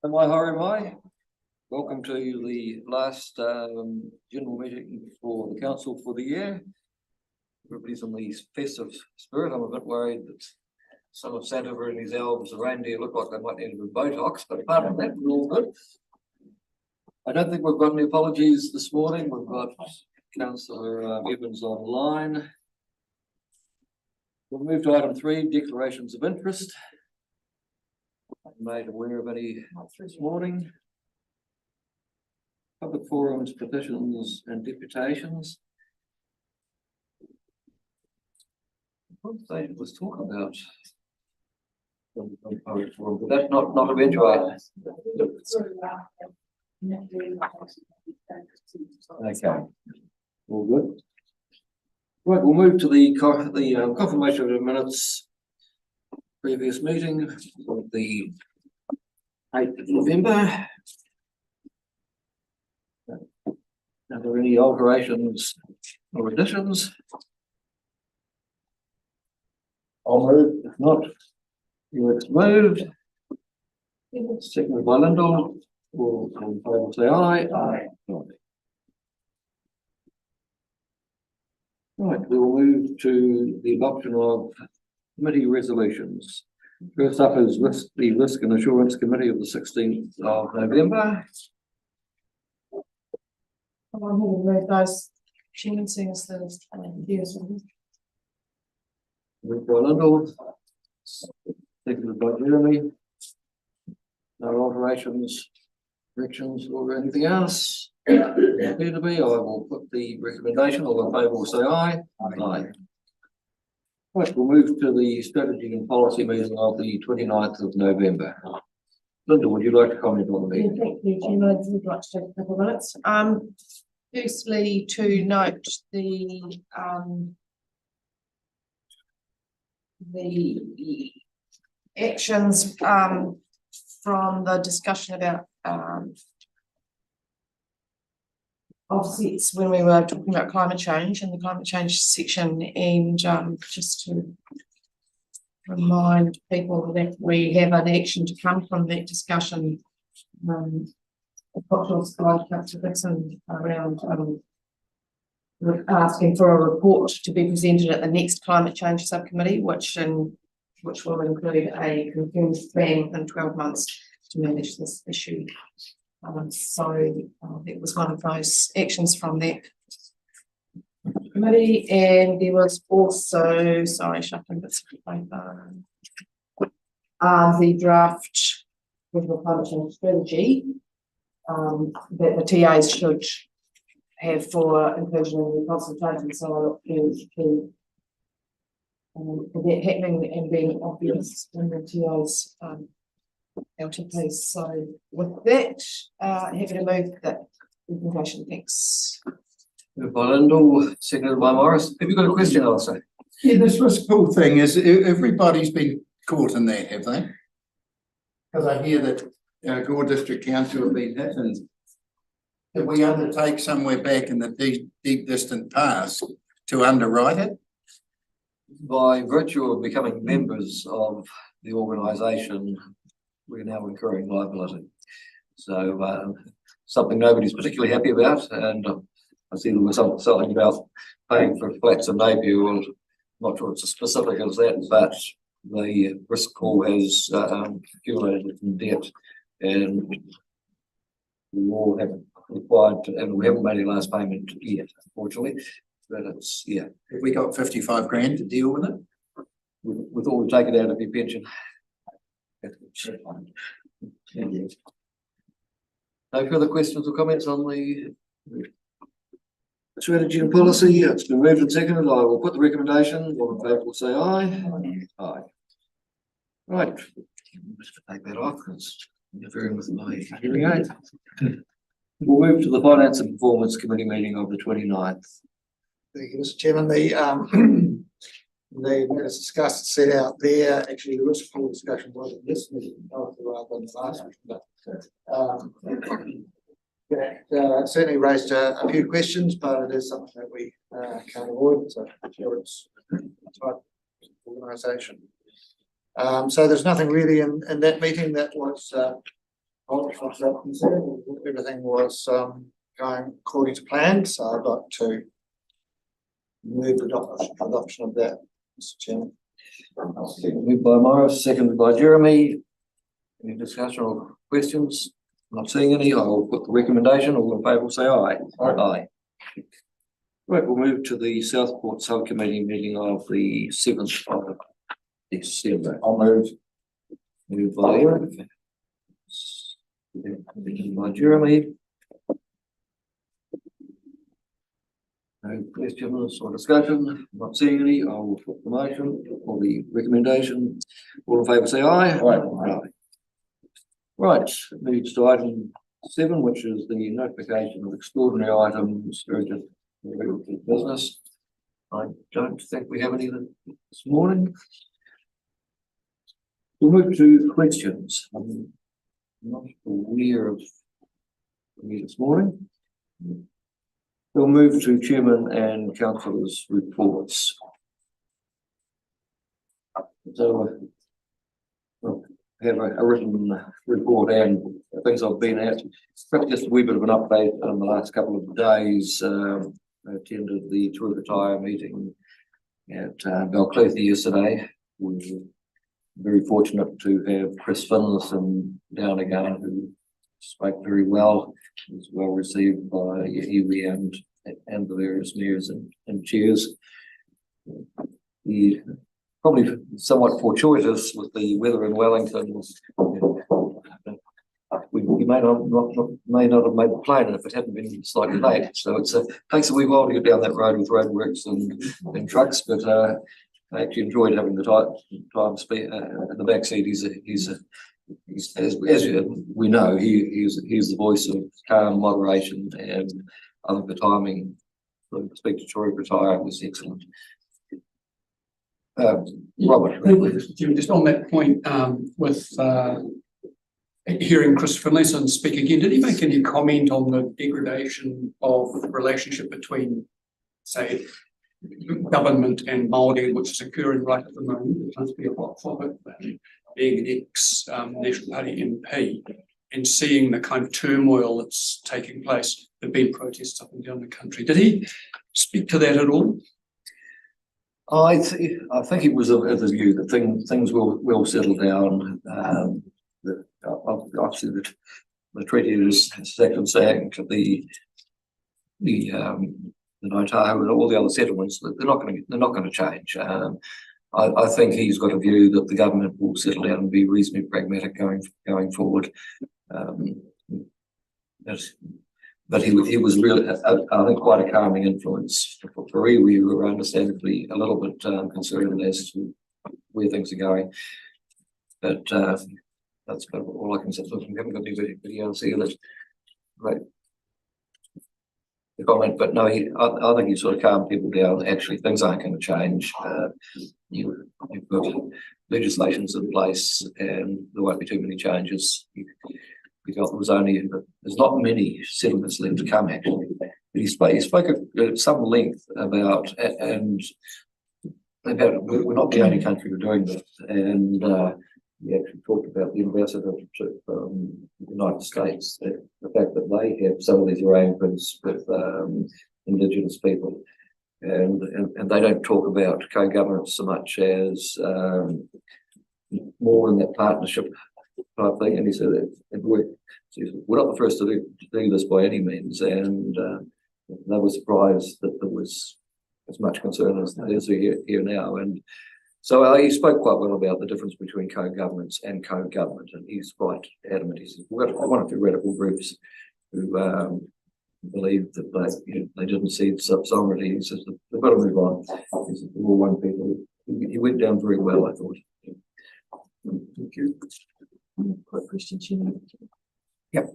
Am I hiring my? Welcome to the last general meeting for the council for the year. Everybody's in the festive spirit. I'm a bit worried that some of Santa and his elves, the reindeer, look like they might need a bit of Botox, but apart from that, we're all good. I don't think we've got any apologies this morning. We've got Councillor Evans online. We'll move to item 3, declarations of interest. I'm made aware of any this morning. Public forums, petitions and deputations. What they was talking about? Public forum, but that's not eventuated. Okay, all good. Right, we'll move to the confirmation of the minutes. Previous meeting of the 8th of November. Are there any alterations or additions? I'll move. If not, it's moved. Seconded by Lyndall. All in favour say aye. Aye. Right, we will move to the adoption of committee resolutions. First up is the Risk and Assurance Committee of the 16th of November. I'm going to move those changes as the views. Moved by Lyndall. Seconded by Jeremy. No alterations, corrections, or anything else? Appear to be. I will put the recommendation. All in favour will say aye. Aye. Right, we'll move to the strategy and policy meeting of the 29th of November. Linda, would you like to comment on the meeting? Thank you, Jim. I would like to take a couple of minutes. Firstly, to note the actions from the discussion about offsets when we were talking about climate change in the climate change section, and just to remind people that we have an action to come from that discussion. Councillor Dixon around asking for a report to be presented at the next climate change subcommittee, which will include a confirmed plan within 12 months to manage this issue. That was one of those actions from that committee, and there was also, shuffling bits of paper, the draft regional climate change strategy that the TAs should have for inclusion in the consultation. So I look forward to that happening and being obvious in the TAs LTPs. So with that, happy to move that presentation. Thanks. Moved by Lyndall, seconded by Morris. Have you got a question, Alistair? Yeah, this risk pool thing is everybody's been caught in that, have they? Because I hear that Gore District Council have been hit, and did we undertake somewhere back in the deep distant past to underwrite it? By virtue of becoming members of the organisation, we're now incurring liability. So something nobody's particularly happy about, and I see there was something about paying for flats in Napier. Well, I'm not sure it's as specific as that, but the risk pool has accumulated in debt, and we all have required to, and we haven't made any last payment yet, unfortunately. But it's, yeah. Have we got 55 grand to deal with it? With all we take it out of your pension. No further questions or comments on the strategy and policy. It's been moved and seconded. I will put the recommendation. All in favour will say aye. Aye. Right. Just take that off because I'm interfering with my hearing aid. We'll move to the Finance and Performance Committee meeting of the 29th. Thank you, Mr. Chairman. The minutes discussed set out there. Actually, the risk pool discussion was in this meeting rather than the last meeting. But certainly raised a few questions, but it is something that we can't avoid. So it's type organisation. So there's nothing really in that meeting that was Everything was going according to plan, so I'd like to move the adoption of that, Mr. Chairman. Moved by Morris, seconded by Jeremy. Any discussion or questions? Not seeing any, I'll put the recommendation. All in favour will say aye. Aye. Right, we'll move to the Southport Subcommittee meeting of the 7th of December. I'll move. Moved by Eric. Seconded by Jeremy. No questions or discussion? Not seeing any, I will put the motion or the recommendation. All in favour say aye. Aye. Right, moves to item 7, which is the notification of extraordinary items urgent business. I don't think we have any this morning. We'll move to questions. I'm not aware of any this morning. We'll move to chairman and councillors' reports. So I have a written report and things I've been at. Perhaps just a wee bit of an update on the last couple of days. I attended the Tour Retire meeting at Balclutha yesterday. We were very fortunate to have Chris Finlayson down again, who spoke very well. He was well received by iwi and the various mayors and chairs. He probably somewhat fortuitous with the weather in Wellington. We may not have made the plane if it hadn't been slightly late. So it takes a wee while to get down that road with roadworks and trucks, but I actually enjoyed having the time spent in the back seat. He's as we know, he's the voice of calm moderation, and I think the timing for the speech to Tory Retire was excellent. Robert. Just on that point, with hearing Chris Finlayson speak again, did he make any comment on the degradation of the relationship between, say, government and Māori, which is occurring right at the moment? It must be a hot topic, being an ex-National Party MP and seeing the kind of turmoil that's taking place. There have been protests up and down the country. Did he speak to that at all? I think it was of the view that things will settle down. Obviously, the treaty is second saying to the Otago and all the other settlements that they're not going to change. I think he's got a view that the government will settle down and be reasonably pragmatic going forward. But he was really, I think, quite a calming influence for iwi. We were understandably a little bit concerned as to where things are going. But that's kind of all I can say. We haven't got anybody else here that's great. The comment, but no, I think he sort of calmed people down. Actually, things aren't going to change. You've got legislations in place, and there won't be too many changes. There's not many settlements left to come, actually. But he spoke at some length about we're not the only country who are doing this, and he actually talked about the ambassador to the United States, the fact that they have some of these arrangements with Indigenous people, and they don't talk about co-governance so much as more in that partnership type thing. And he said that we're not the first to do this by any means, and they were surprised that there was as much concern as there is here now. And so he spoke quite well about the difference between co-governance and co-government, and he's quite adamant. He says we've got one or two radical groups who believe that they didn't see sovereignty. He says they've got to move on. He said we're all one people. He went down very well, I thought. Thank you. Quick question, Chairman. Yep.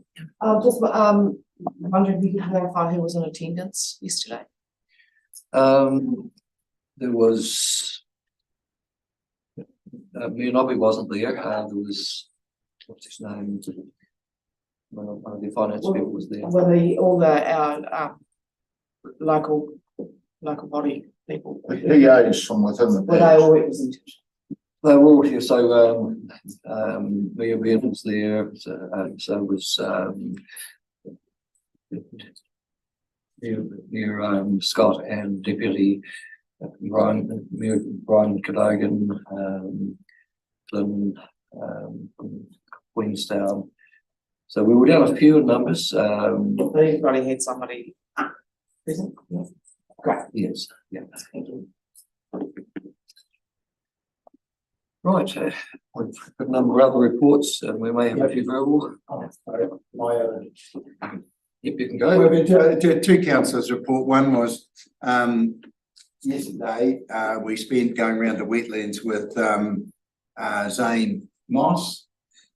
Just wondering if you could clarify who was in attendance yesterday. There was Mianobi wasn't there. There was, what's his name? One of the finance people was there. Were our local body people? The PAs from within the Were they all represented? They were all here, so Mayor Beard was there, so was Mayor Scott and Deputy Mayor Brian Cadogan, Flynn, from Queenstown. So we were down a few numbers. Everybody had somebody present. Yeah. Great. Yes, yeah. Thank you. Right, we've got a number of other reports, and we may have a few verbal. Yep, you can go. Well, two councillors report. One was, yesterday, we spent going around the wetlands with, Zane Moss,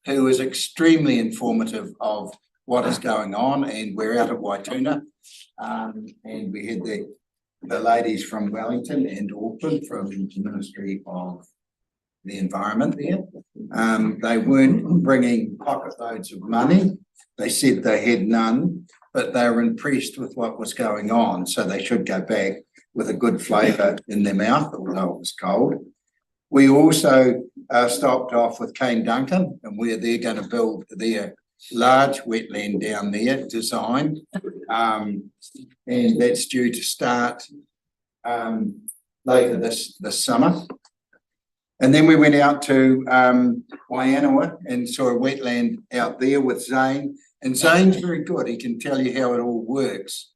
who was extremely informative of what is going on, and we're out at Waituna. And we had the ladies from Wellington and Auckland from the Ministry of the Environment there. They weren't bringing pocket loads of money. They said they had none, but they were impressed with what was going on, so they should go back with a good flavour in their mouth, although it was cold. We also stopped off with Kane Duncan, and where they're going to build their large wetland down there, design, and that's due to start later this summer. And then we went out to Waianawa and saw a wetland out there with Zane. And Zane's very good. He can tell you how it all works.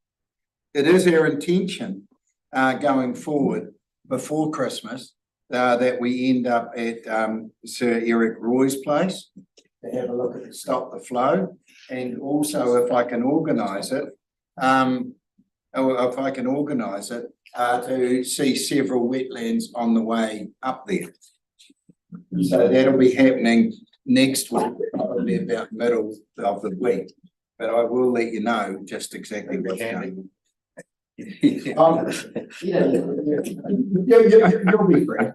It is our intention going forward before Christmas that we end up at Sir Eric Roy's place to have a look at Stop the Flow. And also, if I can organise it, to see several wetlands on the way up there. So that'll be happening next week, probably about middle of the week. But I will let you know just exactly what's happening. You'll be free.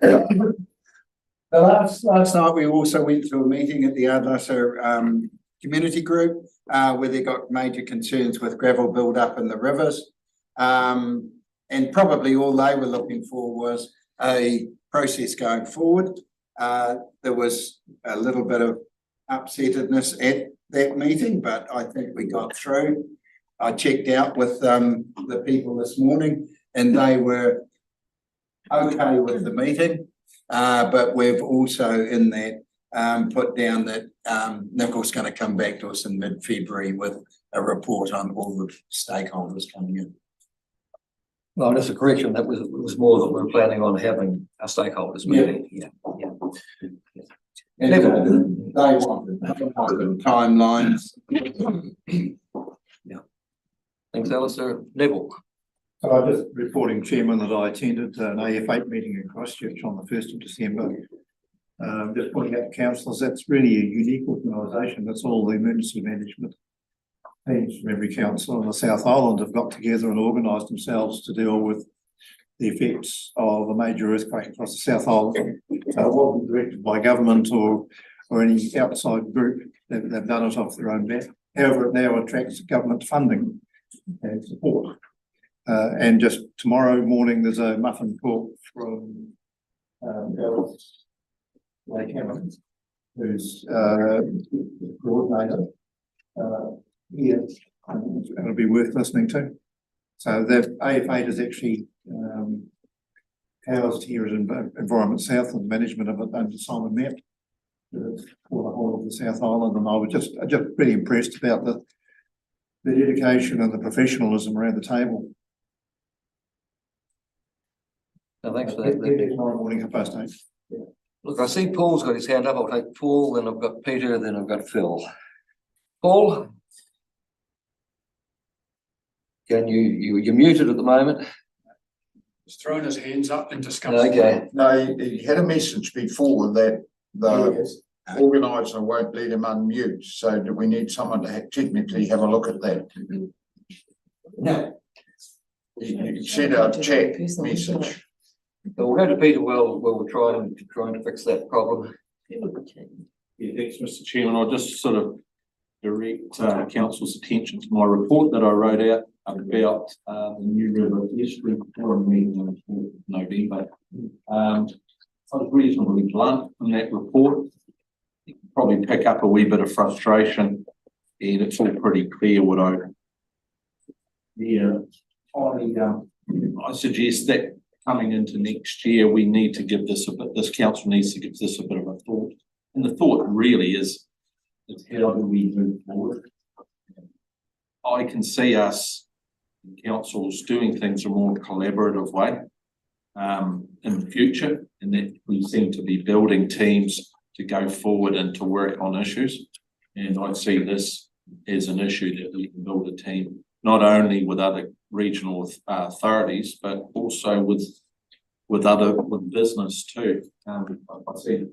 The last night we also went to a meeting at the Ardlasser community group where they got major concerns with gravel build up in the rivers. And probably all they were looking for was a process going forward. There was a little bit of upsetness at that meeting, but I think we got through. I checked out with the people this morning and they were okay with the meeting. But we've also in that put down that Nicole's going to come back to us in mid-February with a report on all the stakeholders coming in. Well, just a correction, that was more that we're planning on having a stakeholders meeting. Yeah. And they wanted timelines. Yeah. Thanks, Alistair. Neville. So I'm just reporting, Chairman, that I attended an AF8 meeting in Christchurch on the 1st of December. Just pointing out to councillors, that's really a unique organisation. That's all the emergency management teams from every council in the South Island have got together and organised themselves to deal with the effects of a major earthquake across the South Island. So it wasn't directed by government or any outside group. They've done it off their own bat. However, it now attracts government funding and support. And just tomorrow morning, there's a muffin talk from Alice Cameron, who's coordinator here, and it'll be worth listening to. So the AF8 is actually housed here at Environment South and management of it under Simon Mapp for the whole of the South Island. And I was just really impressed about the dedication and the professionalism around the table. No, thanks for that. Tomorrow morning, 8:30. Look, I see Paul's got his hand up. I'll take Paul, then I've got Peter, then I've got Phil. Paul? Can you're muted at the moment? He's thrown his hands up in discussion. Okay. No, he had a message before that the organiser won't let him unmute, so do we need someone to technically have a look at that? No. He sent out a chat message. So we'll go to Peter while we're trying to fix that problem. Yeah, thanks, Mr. Chairman. I'll just sort of direct council's attention to my report that I wrote out about the New River Estuary Forum meeting in November. was reasonably blunt in that report. You can probably pick up a wee bit of frustration, and it's all pretty clear what I suggest that coming into next year, we need to give this this council needs to give this a bit of a thought. And the thought really is how do we move forward? I can see us councils doing things a more collaborative way in the future, and that we seem to be building teams to go forward and to work on issues. And I see this as an issue that we can build a team, not only with other regional authorities, but also with business too. I see.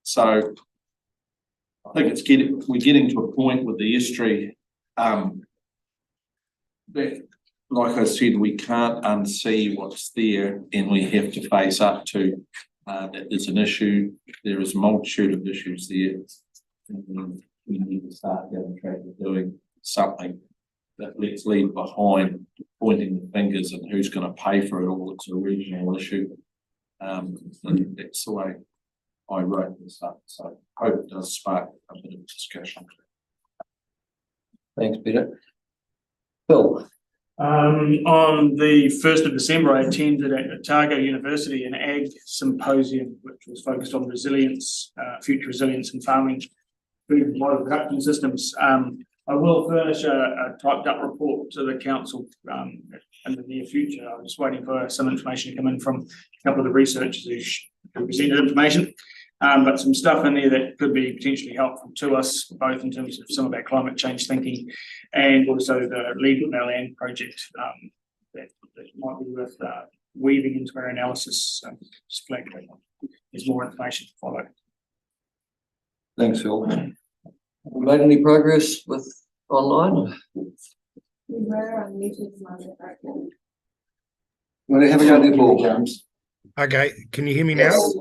So I think we're getting to a point with the estuary that, like I said, we can't unsee what's there, and we have to face up to that there's an issue. There is a multitude of issues there. And we need to start down the track of doing something that let's leave behind pointing the fingers and who's going to pay for it all. It's a regional issue. And that's the way I wrote this up. So I hope it does spark a bit of discussion. Thanks, Peter. Phil. On the 1st of December, I attended at Otago University an ag symposium, which was focused on resilience, future resilience in farming, food and water production systems. I will furnish a typed up report to the council in the near future. I'm just waiting for some information to come in from a couple of the researchers who presented information. But some stuff in there that could be potentially helpful to us, both in terms of some of our climate change thinking and also the Lead with Our Land project that might be worth weaving into our analysis. Just flag that. There's more information to follow. Thanks, Phil. Have we made any progress with online? We were unmuted from our background. Well, have a go there, Paul. James. Okay, can you hear me now? Yes,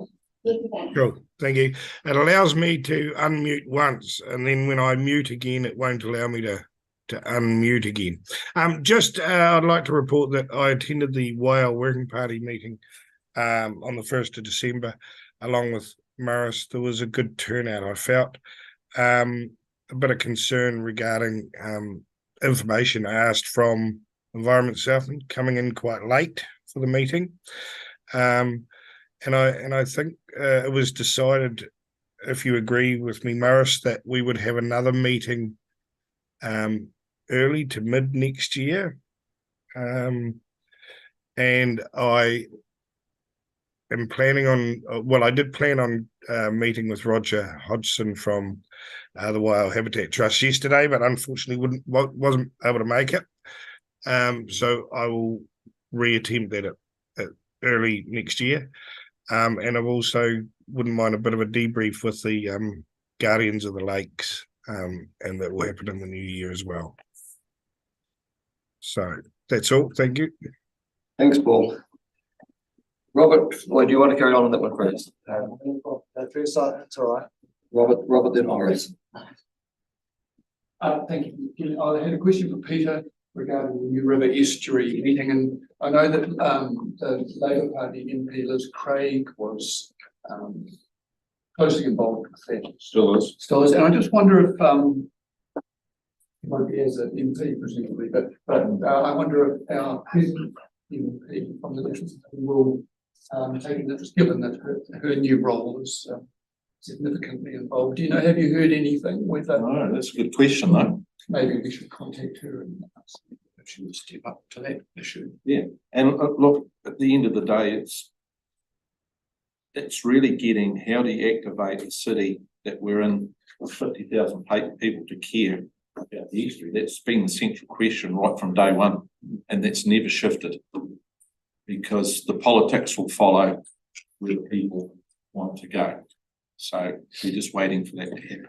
you can. Cool, thank you. It allows me to unmute once, and then when I mute again, it won't allow me to unmute again. I'd like to report that I attended the Whale Working Party meeting on the 1st of December, along with Morris. There was a good turnout, I felt. A bit of concern regarding information asked from Environment Southland coming in quite late for the meeting. And I think it was decided, if you agree with me, Morris, that we would have another meeting early to mid next year. And I am planning on, I did plan on meeting with Roger Hodgson from the Whale Habitat Trust yesterday, but unfortunately wasn't able to make it. So I will reattempt that at early next year. And I've also wouldn't mind a bit of a debrief with the Guardians of the Lakes, and that will happen in the new year as well. So that's all. Thank you. Thanks, Paul. Robert, or do you want to carry on that one first? That's all right. Robert, then Morris. Thank you. I had a question for Peter regarding the New River Estuary meeting, and I know that the Labour Party MP Liz Craig was closely involved with that. Still is. And I just wonder if it won't be as an MP presumably, but I wonder if our present MP from the National will take an interest, given that her new role is significantly involved. Do you know? Have you heard anything with that? No, that's a good question, though. Maybe we should contact her and ask if she would step up to that issue. Yeah, and look, at the end of the day, it's really getting how do you activate a city that we're in with 50,000 people to care about the estuary. That's been the central question right from day one, and that's never shifted because the politics will follow where the people want to go. So we're just waiting for that to happen.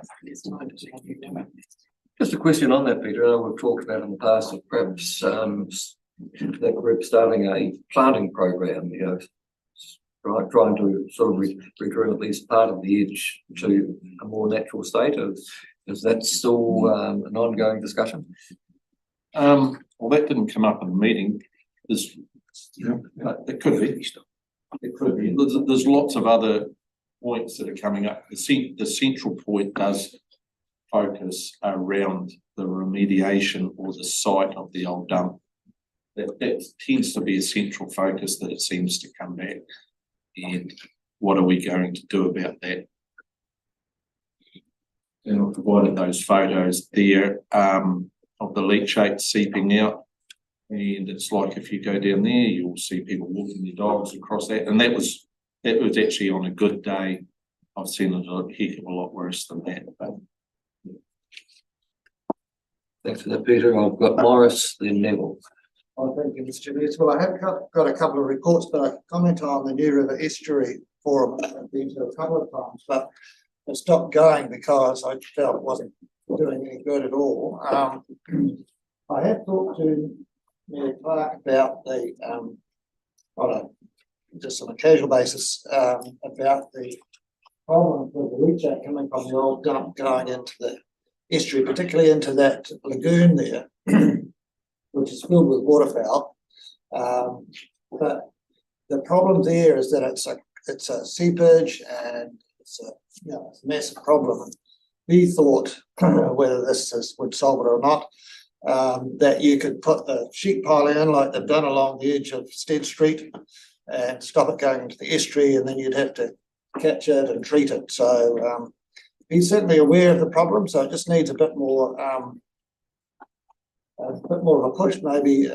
Just a question on that, Peter. I know we've talked about in the past of perhaps that group starting a planting program, trying to sort of return at least part of the edge to a more natural state. Is that still an ongoing discussion? Well, that didn't come up in the meeting. It could be. It could be. There's lots of other points that are coming up. The central point does focus around the remediation or the site of the old dump. That tends to be a central focus that it seems to come back. And what are we going to do about that? And I've provided those photos there of the leachate seeping out. And it's like if you go down there, you'll see people walking their dogs across that. And that was actually on a good day. I've seen it a heck of a lot worse than that. But Thanks for that, Peter. I've got Morris, then Neville. Thank you, Mr. Chair. Well, I have got a couple of reports, but I comment on the New River Estuary Forum. I've been to a couple of times, but I stopped going because I felt it wasn't doing any good at all. I have talked to Mayor Clark about the, just on a casual basis, about the problem with the leachate coming from the old dump going into the estuary, particularly into that lagoon there, which is filled with waterfowl. But the problem there is that it's a seepage and it's a massive problem. We thought, whether this would solve it or not, that you could put the sheet pile in like they've done along the edge of Stead Street and stop it going into the estuary, and then you'd have to catch it and treat it. So he's certainly aware of the problem, so it just needs a bit more of a push, maybe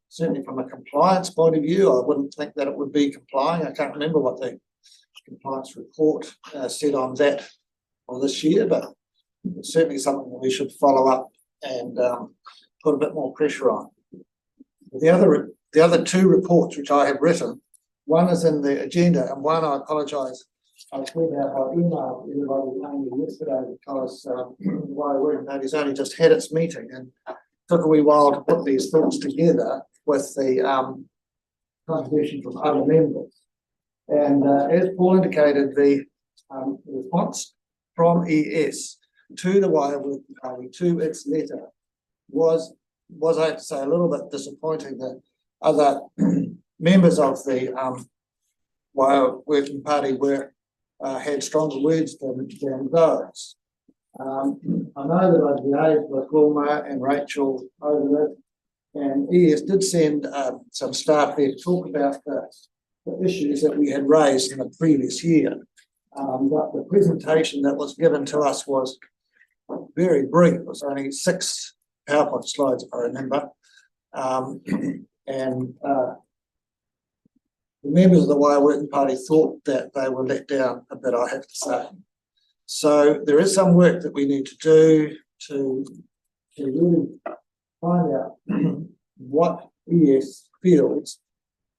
certainly from a compliance point of view. I wouldn't think that it would be complying. I can't remember what the compliance report said on that for this year, but it's certainly something that we should follow up and put a bit more pressure on. The other two reports which I have written, one is in the agenda, and one, I apologise, I tweeted out, I emailed everybody yesterday because why we're nobody's only just had its meeting, and it took a wee while to put these thoughts together with the contribution from other members. And as Paul indicated, the response from ES to the Waihao Party, to its letter, was I have to say a little bit disappointing. That other members of the Waihao Working Party had stronger words than those. I know that I've liaised with Wilma and Rachel over it, and ES did send some staff there to talk about the issues that we had raised in the previous year. But the presentation that was given to us was very brief. It was only 6 PowerPoint slides, if I remember. The members of the Waihao Working Party thought that they were let down a bit, I have to say. So there is some work that we need to do to really find out what ES feels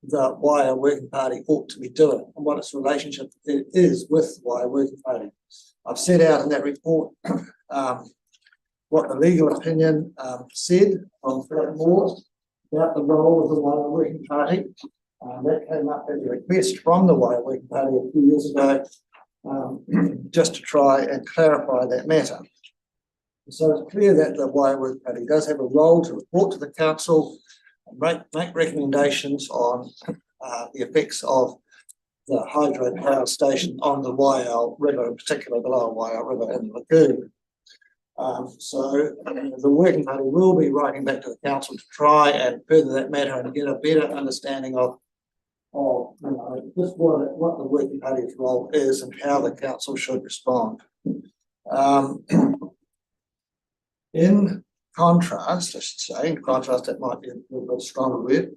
the Waihao Working Party ought to be doing and what its relationship is with the Waihao Working Party. I've set out in that report what the legal opinion said on Philip Moore about the role of the Waihao Working Party. That came up as a request from the Waihao Working Party a few years ago, just to try and clarify that matter. So it's clear that the Waihao Working Party does have a role to report to the council, and make recommendations on the effects of the hydropower station on the Waiau River, in particular the Lower Waiau River and the lagoon. So the Working Party will be writing back to the council to try and further that matter and get a better understanding of just what the Working Party's role is and how the council should respond. In contrast, I should say, that might be a little bit stronger word,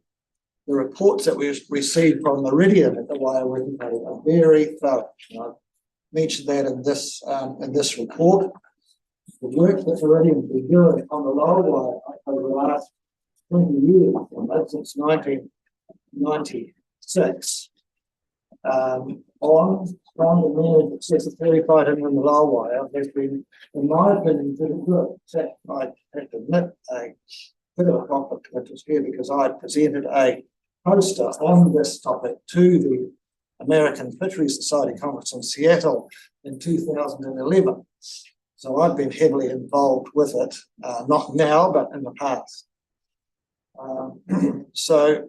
the reports that we received from Meridian at the Waihao Working Party are very thorough. I've mentioned that in this report. The work that Meridian's been doing on the Lower Waiau over the last 20 years, since 1996, on the managed excessive ferry fighting in the Lower Waiau has been, in my opinion, pretty good. So I have to admit a bit of a conflict of interest here because I presented a poster on this topic to the American Fisheries Society Conference in Seattle in 2011. So I've been heavily involved with it, not now, but in the past. So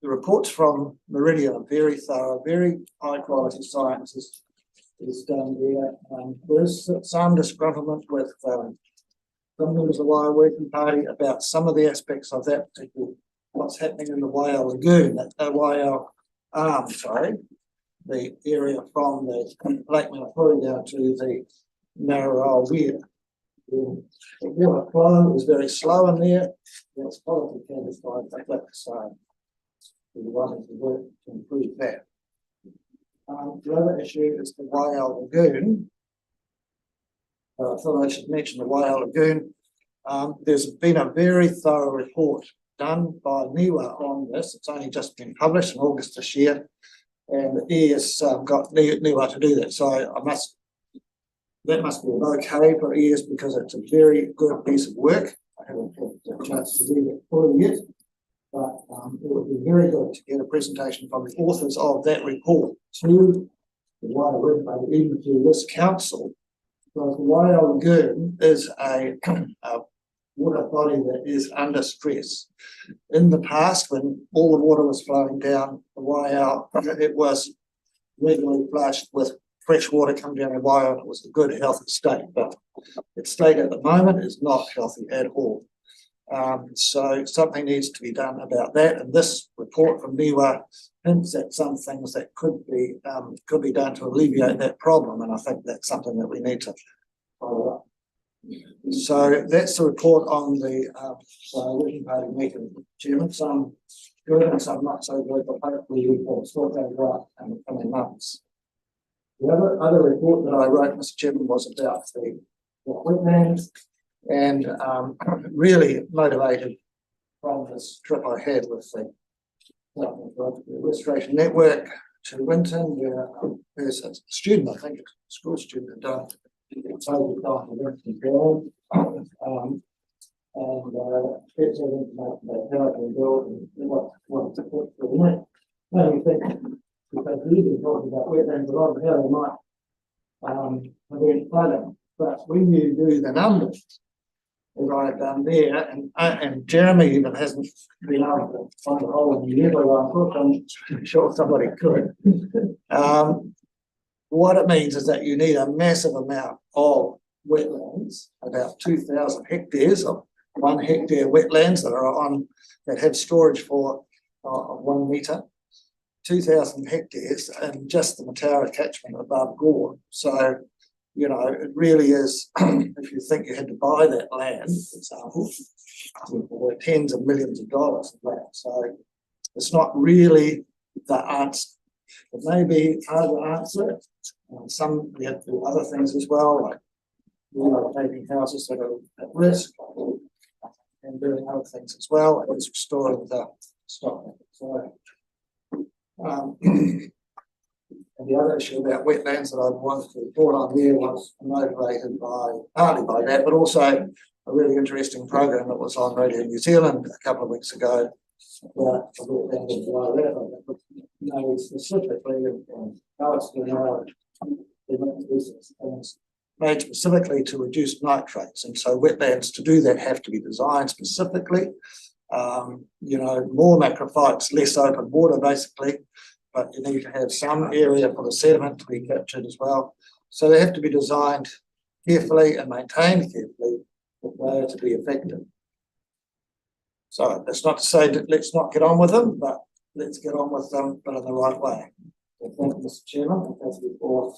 the reports from Meridian are very thorough, very high quality science is done there. There is some disgruntlement with some members of the Waiau Working Party about some of the aspects of that, particularly what's happening in the Waiau Lagoon, Waiau Arm, the area from the Lake Manapuri down to the Mararoa Weir. The water flow is very slow in there. That's quality canvas by so we wanted to work to improve that. The other issue is the Waiau Lagoon. I thought I should mention the Waiau Lagoon. There's been a very thorough report done by NIWA on this. It's only just been published in August this year, and the ES got NIWA to do that. So that must be okay for ES because it's a very good piece of work. I haven't had a chance to read it fully yet, but it would be very good to get a presentation from the authors of that report to the Waiau Working Party, even to this council, because the Waiau Lagoon is a water body that is under stress. In the past, when all the water was flowing down the Waiau, it was regularly flushed with fresh water coming down the Waiau, and it was a good, healthy state. But its state at the moment is not healthy at all. So something needs to be done about that. And this report from NIWA hints at some things that could be done to alleviate that problem. And I think that's something that we need to follow up. So that's the report on the Working Party meeting, Chairman. Some good and some not so good, but hopefully we can sort that out in the coming months. The other report that I wrote, Mr. Chairman, was about the wetlands, and really motivated from this trip I had with the Restoration Network to Winton, where there's a student, I think, a school student, had done it's over Winton Build, and it's all about how it can build and what to put for it. Now you think, because we've been talking about wetlands a lot of how they might prevent flooding, but when you do the numbers, as I've done there, and Jeremy even hasn't been able to find a hole in the middle, I'm sure somebody could. What it means is that you need a massive amount of wetlands, about 2,000 hectares of 1 hectare wetlands that have storage for 1 metre, 2,000 hectares, and just the Mataura catchment above Gore. So, you know, it really is, if you think you had to buy that land, for example, there are tens of millions of dollars of that. So it's not really the answer. It may be hard to answer. Some we have to do other things as well, like relocating houses that are at risk and doing other things as well, and it's restoring the stock. So, and the other issue about wetlands that I wanted to report on there was motivated partly by that, but also a really interesting program that was on Radio New Zealand a couple of weeks ago about the wetlands in Wairarapa, specifically how it's made specifically to reduce nitrates, and so wetlands to do that have to be designed specifically. More macrophytes, less open water, basically. But you need to have some area for the sediment to be captured as well. So they have to be designed carefully and maintained carefully for they to be effective. So that's not to say that let's not get on with them, but let's get on with them, but in the right way. So thank you, Mr. Chairman. That's before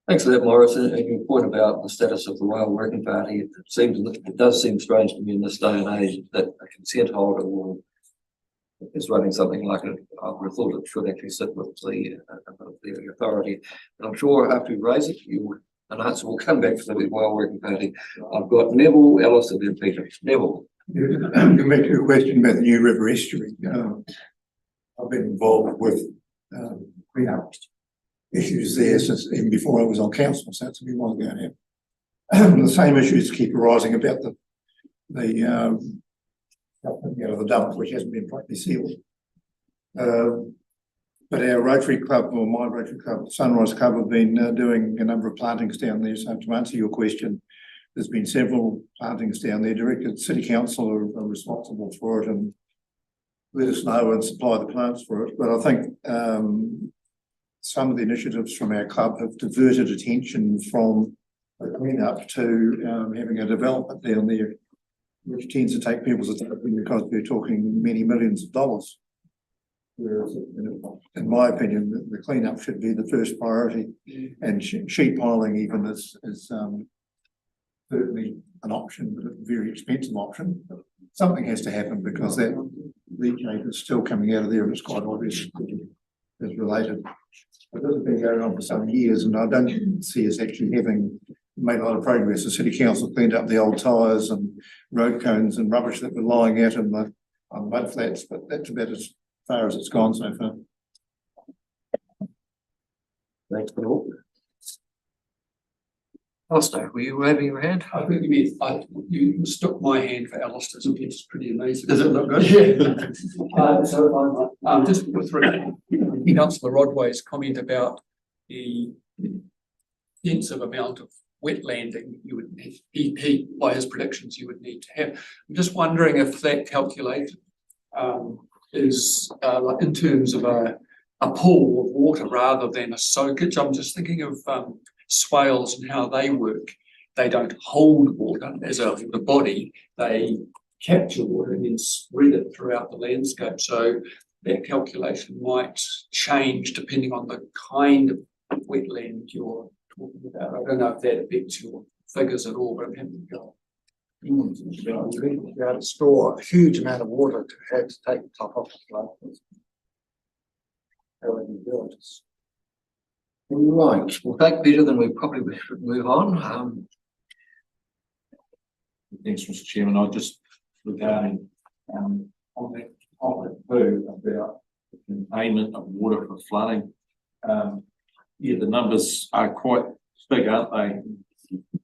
Thanks for that, Morris. And your point about the status of the Waiau Working Party, it does seem strange to me in this day and age that a consent holder is running something like it. I would have thought it should actually sit with the authority. And I'm sure after you raise it, an answer will come back to the Waiau Working Party. I've got Neville, Ellis, and then Peter. Neville. Come back to your question about the New River Estuary. I've been involved with cleanup issues there since even before I was on council, so that's a bit while ago now. The same issues keep arising about the dump, which hasn't been properly sealed. But our Rotary Club, or my Rotary Club, Sunrise Club, have been doing a number of plantings down there. So to answer your question, there's been several plantings down there. City Council are responsible for it, and let us know and supply the plants for it. But I think some of the initiatives from our club have diverted attention from the cleanup to having a development down there, which tends to take people's attention because we're talking many millions of dollars. Whereas, in my opinion, the cleanup should be the first priority, and sheet piling even is certainly an option, but a very expensive option. Something has to happen because that leachate is still coming out of there, and it's quite obvious is related. But this has been going on for some years, and I don't see us actually having made a lot of progress. The city council cleaned up the old tyres and road cones and rubbish that were lying out in the mud flats, but that's about as far as it's gone so far. Thanks, Paul. Alistair, were you waving your hand? I think you mistook my hand for Alistair's, which is pretty amazing. Does it look good? Yeah. So just with regard to Councillor Rodway's comment about the extensive amount of wetlanding you would need, he by his predictions you would need to have. I'm just wondering if that calculated is like in terms of a pool of water rather than a soakage. I'm just thinking of swales and how they work. They don't hold water as a body, they capture water and then spread it throughout the landscape. So that calculation might change depending on the kind of wetland you're talking about. I don't know if that affects your figures at all, but I'm happy to go. You need to be able to store a huge amount of water to have to take the top off the flood. Right, well, thank Peter, then we probably should move on. Thanks, Mr. Chairman. I just regarding on that topic too about the containment of water for flooding. Yeah, the numbers are quite big, aren't they?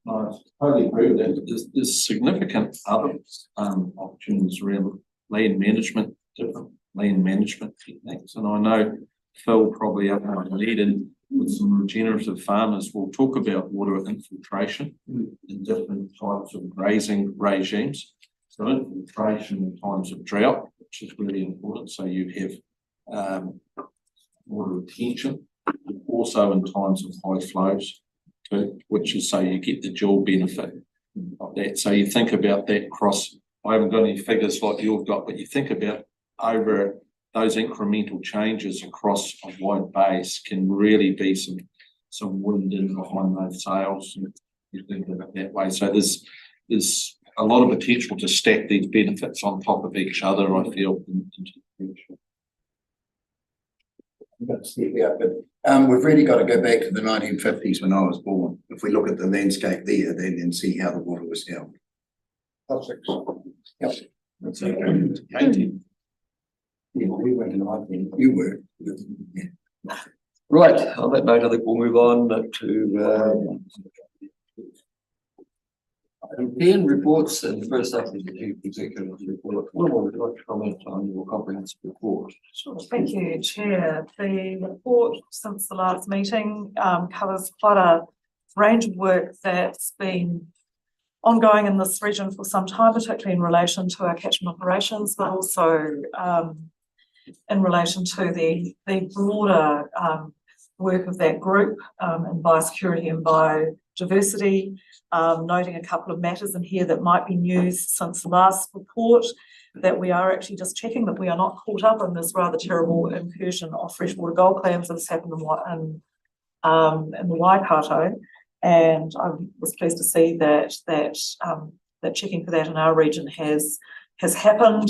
I totally agree with that. There's significant other options around land management, different land management techniques, and I know Phil probably up our lead and with some regenerative farmers will talk about water infiltration in different types of grazing regimes. So infiltration in times of drought, which is really important. So you have water retention, also in times of high flows too, which is so you get the dual benefit of that. So you think about that across, I haven't got any figures like you've got, but you think about over those incremental changes across a wide base can really be some wind in behind those sails. You think of it that way. So there's a lot of potential to stack these benefits on top of each other, I feel, into the future. I'm going to step out, but we've really got to go back to the 1950s when I was born. If we look at the landscape there, then and see how the water was held. Yep. That's okay. Yeah, we went in 19. You were. Yeah. Right, on that note, I think we'll move on to item 10 reports, and first up is the Chief Executive's report. Will, would you like to comment on your comprehensive report? Sure, thank you, Chair. The report since the last meeting covers quite a range of work that's been ongoing in this region for some time, particularly in relation to our catchment operations, but also in relation to the broader work of that group in biosecurity and biodiversity, noting a couple of matters in here that might be news since the last report, that we are actually just checking that we are not caught up in this rather terrible incursion of freshwater gold clams that has happened in the Waikato. And I was pleased to see that checking for that in our region has happened.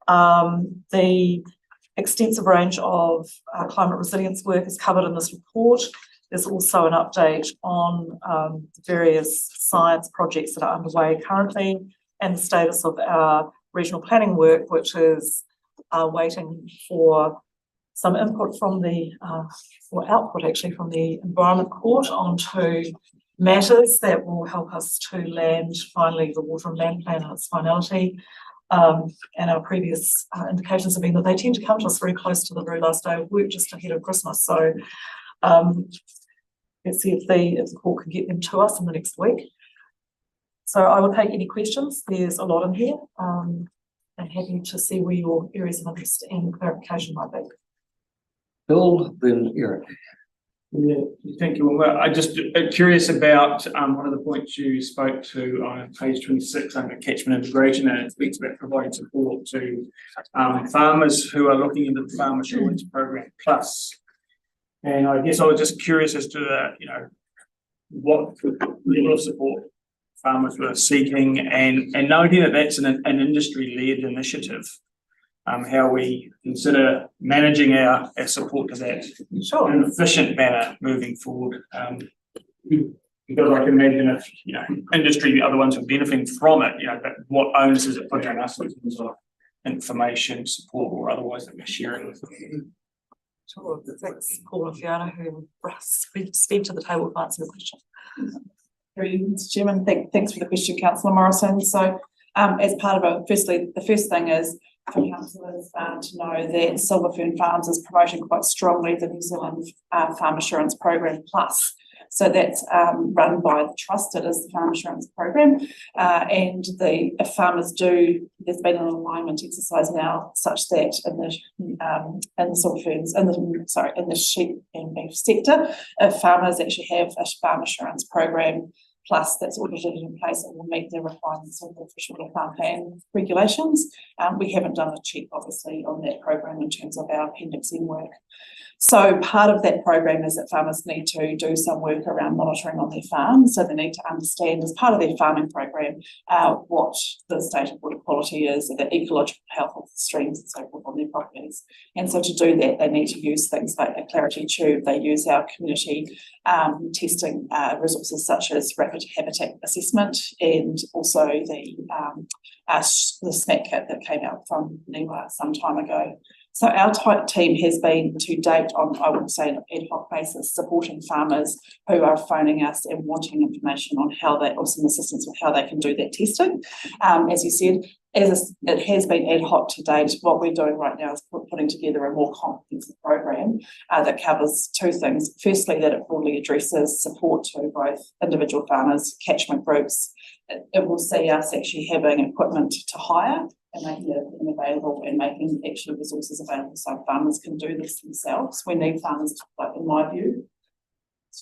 The extensive range of climate resilience work is covered in this report. There's also an update on the various science projects that are underway currently and the status of our regional planning work, which is waiting for some input from the, or output actually from the Environment Court onto matters that will help us to land finally the water and land plan in its finality. And our previous indications have been that they tend to come to us very close to the very last day of work, just ahead of Christmas. So let's see if the court can get them to us in the next week. So I will take any questions. There's a lot in here. and happy to see where your areas of interest and clarification might be. Bill, then Eric. Yeah, thank you. Well, I just curious about one of the points you spoke to on page 26 under catchment integration, and it speaks about providing support to farmers who are looking into the Farm Assurance Program Plus. And I guess I was just curious as to what level of support farmers were seeking, and noting that that's an industry-led initiative. How we consider managing our support to that Sure. in an efficient manner moving forward. Because I can imagine if, industry, the other ones are benefiting from it, but what onus is it putting on us in terms of information, support, or otherwise that we're sharing with them? Sure. Thanks, Paul and Fiona, who speak to the table to answer the question. Through you, Mr. Chairman. Thanks for the question, Councillor Morrison. So, as part of it, firstly, the first thing is for councillors to know that Silver Fern Farms is promoting quite strongly the New Zealand Farm Assurance Program Plus. So that's run by the trust. It is the Farm Assurance Program, and if farmers do, there's been an alignment exercise now such that in the Silver Ferns, in the sheep and beef sector, if farmers actually have a Farm Assurance Program Plus that's audited in place, it will meet the requirements of the Fish Water Farm Plan regulations. We haven't done a check, obviously, on that program in terms of our Appendix N work. So part of that program is that farmers need to do some work around monitoring on their farm. So they need to understand, as part of their farming program, what the state of water quality is, the ecological health of the streams and so forth on their properties. And so to do that, they need to use things like the Clarity Tube. They use our community testing resources such as rapid habitat assessment, and also the SMAC kit that came out from NIWA some time ago. So our team has been to date on, I would say, an ad hoc basis, supporting farmers who are phoning us and wanting information on how they, or some assistance with how they can do that testing. As you said, it has been ad hoc to date. What we're doing right now is putting together a more comprehensive program that covers two things. Firstly, that it broadly addresses support to both individual farmers, catchment groups. It will see us actually having equipment to hire and making it available and making actually resources available so farmers can do this themselves. We need farmers to, like, in my view,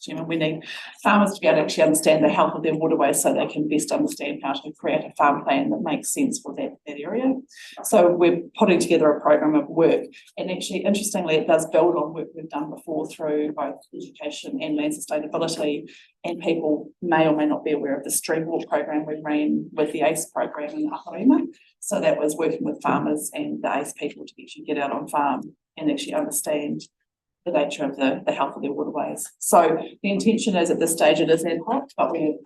Chairman, we need farmers to be able to actually understand the health of their waterways so they can best understand how to create a farm plan that makes sense for that area. So we're putting together a program of work, and actually, interestingly, it does build on work we've done before through both education and land sustainability, and people may or may not be aware of the stream walk program we ran with the ACE program in Akarima. So that was working with farmers and the ACE people to actually get out on farm and actually understand the nature of the health of their waterways. So the intention is at this stage it is ad hoc, but we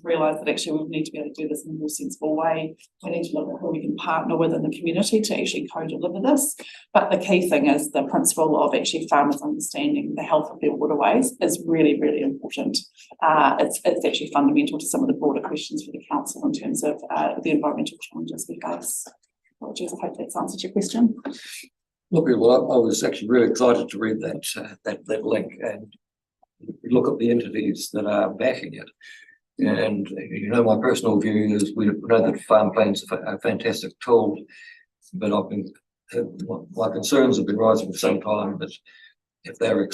realise that actually we need to be able to do this in a more sensible way. We need to look at who we can partner with in the community to actually co-deliver this. But the key thing is the principle of actually farmers understanding the health of their waterways is really, really important. It's actually fundamental to some of the broader questions for the council in terms of the environmental challenges we face. Apologies, I hope that's answered your question. Look, well, I was actually really excited to read that link and look at the entities that are backing it. And my personal view is we know that farm plans are a fantastic tool, but my concerns have been rising for some time that if they're